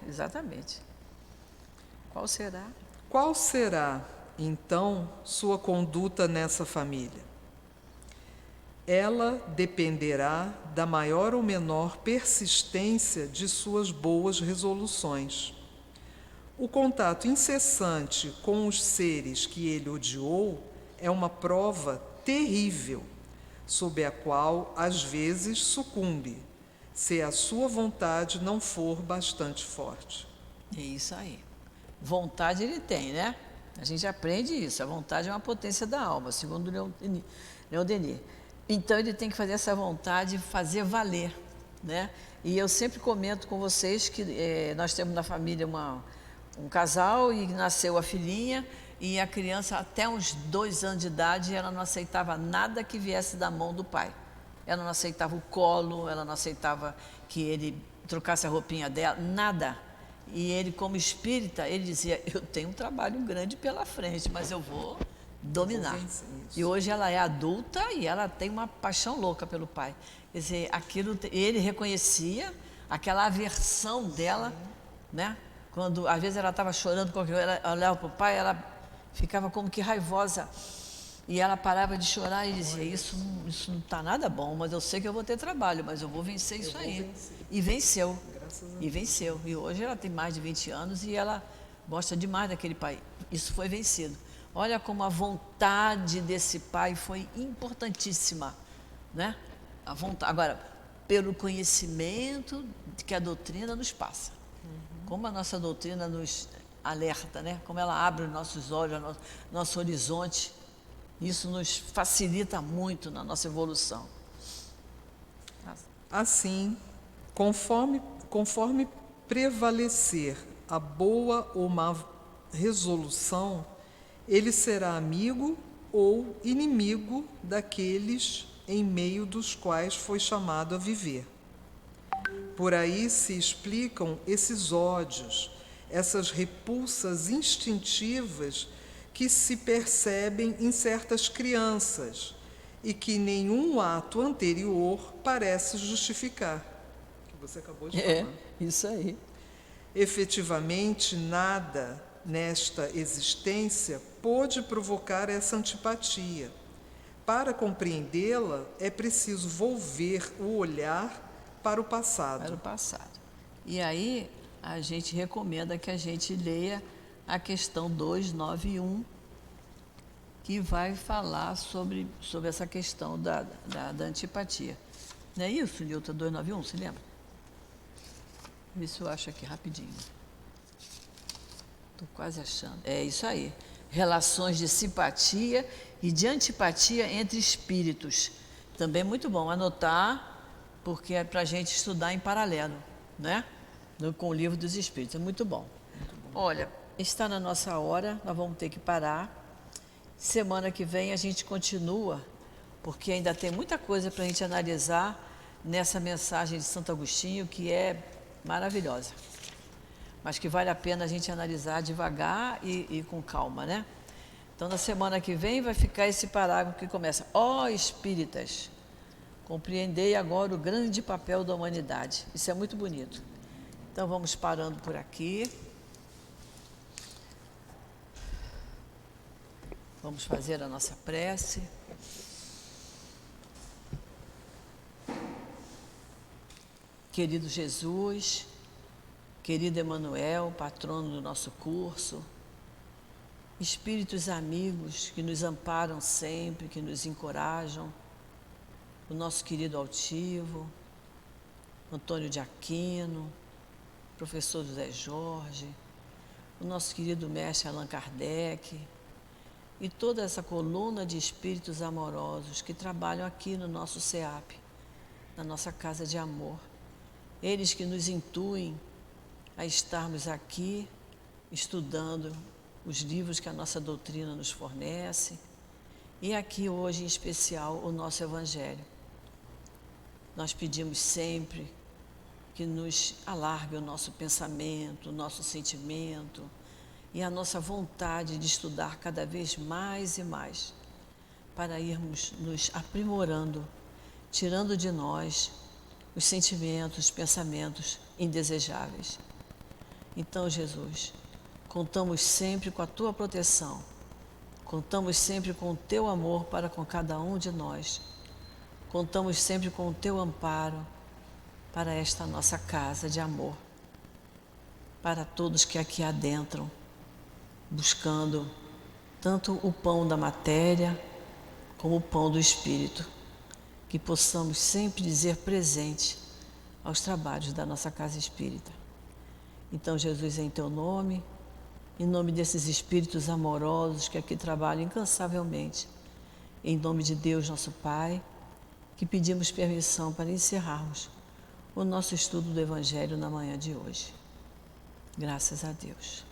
Exatamente. Qual será? Qual será, então, sua conduta nessa família? Ela dependerá da maior ou menor persistência de suas boas resoluções. O contato incessante com os seres que ele odiou é uma prova terrível, sob a qual, às vezes, sucumbe, se a sua vontade não for bastante forte. É isso aí. Vontade ele tem, né? A gente aprende isso. A vontade é uma potência da alma, segundo Leon Denis. Então, ele tem que fazer essa vontade fazer valer, né? E eu sempre comento com vocês que nós temos na família um casal e nasceu a filhinha e a criança até uns 2 anos de idade ela não aceitava nada que viesse da mão do pai. Ela não aceitava o colo, ela não aceitava que ele trocasse a roupinha dela, nada. E ele, como espírita, ele dizia, eu tenho um trabalho grande pela frente, mas eu vou dominar. E hoje ela é adulta e ela tem uma paixão louca pelo pai. Quer dizer, ele reconhecia aquela aversão dela, né? Quando, às vezes, ela estava chorando, ela olhava para o pai, ela ficava como que raivosa. E ela parava de chorar e dizia, isso não está nada bom, mas eu sei que eu vou ter trabalho, mas eu vou vencer isso aí. E venceu. E venceu. E hoje ela tem mais de 20 anos e ela gosta demais daquele pai. Isso foi vencido. Olha como a vontade desse pai foi importantíssima, né? A vontade. Agora, pelo conhecimento que a doutrina nos passa. Como a nossa doutrina nos alerta, né? Como ela abre os nossos olhos, nosso horizonte. Isso nos facilita muito na nossa evolução. Assim, conforme prevalecer a boa ou má resolução, ele será amigo ou inimigo daqueles em meio dos quais foi chamado a viver. Por aí se explicam esses ódios, essas repulsas instintivas que se percebem em certas crianças e que nenhum ato anterior parece justificar. Que você acabou de falar. Isso aí. Efetivamente, nada nesta existência pôde provocar essa antipatia. Para compreendê-la, é preciso volver o olhar para o passado. Para o passado. E aí, a gente recomenda que a gente leia a questão 291, que vai falar sobre essa questão da antipatia. Não é isso, Nilton, 291, se lembra? Vê se eu acho aqui rapidinho. Estou quase achando. É isso aí. Relações de simpatia e de antipatia entre espíritos. Também muito bom anotar, porque é para a gente estudar em paralelo, né? Com o livro dos espíritos. É muito bom. Olha, está na nossa hora, nós vamos ter que parar. Semana que vem a gente continua, porque ainda tem muita coisa para a gente analisar nessa mensagem de Santo Agostinho, que é maravilhosa, mas que vale a pena a gente analisar devagar e com calma, né? Então, na semana que vem vai ficar esse parágrafo que começa: ó espíritas, compreendei agora o grande papel da humanidade. Isso é muito bonito. Então, vamos parando por aqui. Vamos fazer a nossa prece. Querido Jesus, querido Emanuel, patrono do nosso curso, espíritos amigos que nos amparam sempre, que nos encorajam, o nosso querido altivo, Antônio de Aquino, professor José Jorge, o nosso querido mestre Allan Kardec, e toda essa coluna de espíritos amorosos que trabalham aqui no nosso SEAP, na nossa casa de amor. Eles que nos intuem a estarmos aqui estudando os livros que a nossa doutrina nos fornece, e aqui hoje em especial o nosso Evangelho. Nós pedimos sempre que nos alargue o nosso pensamento, o nosso sentimento e a nossa vontade de estudar cada vez mais e mais, para irmos nos aprimorando, tirando de nós os sentimentos, os pensamentos indesejáveis. Então, Jesus, contamos sempre com a Tua proteção, contamos sempre com o Teu amor para com cada um de nós, contamos sempre com o Teu amparo para esta nossa casa de amor, para todos que aqui adentram, buscando tanto o pão da matéria como o pão do Espírito, que possamos sempre dizer presente aos trabalhos da nossa casa espírita. Então, Jesus, em Teu nome, em nome desses espíritos amorosos que aqui trabalham incansavelmente, em nome de Deus, nosso Pai, que pedimos permissão para encerrarmos o nosso estudo do Evangelho na manhã de hoje. Graças a Deus.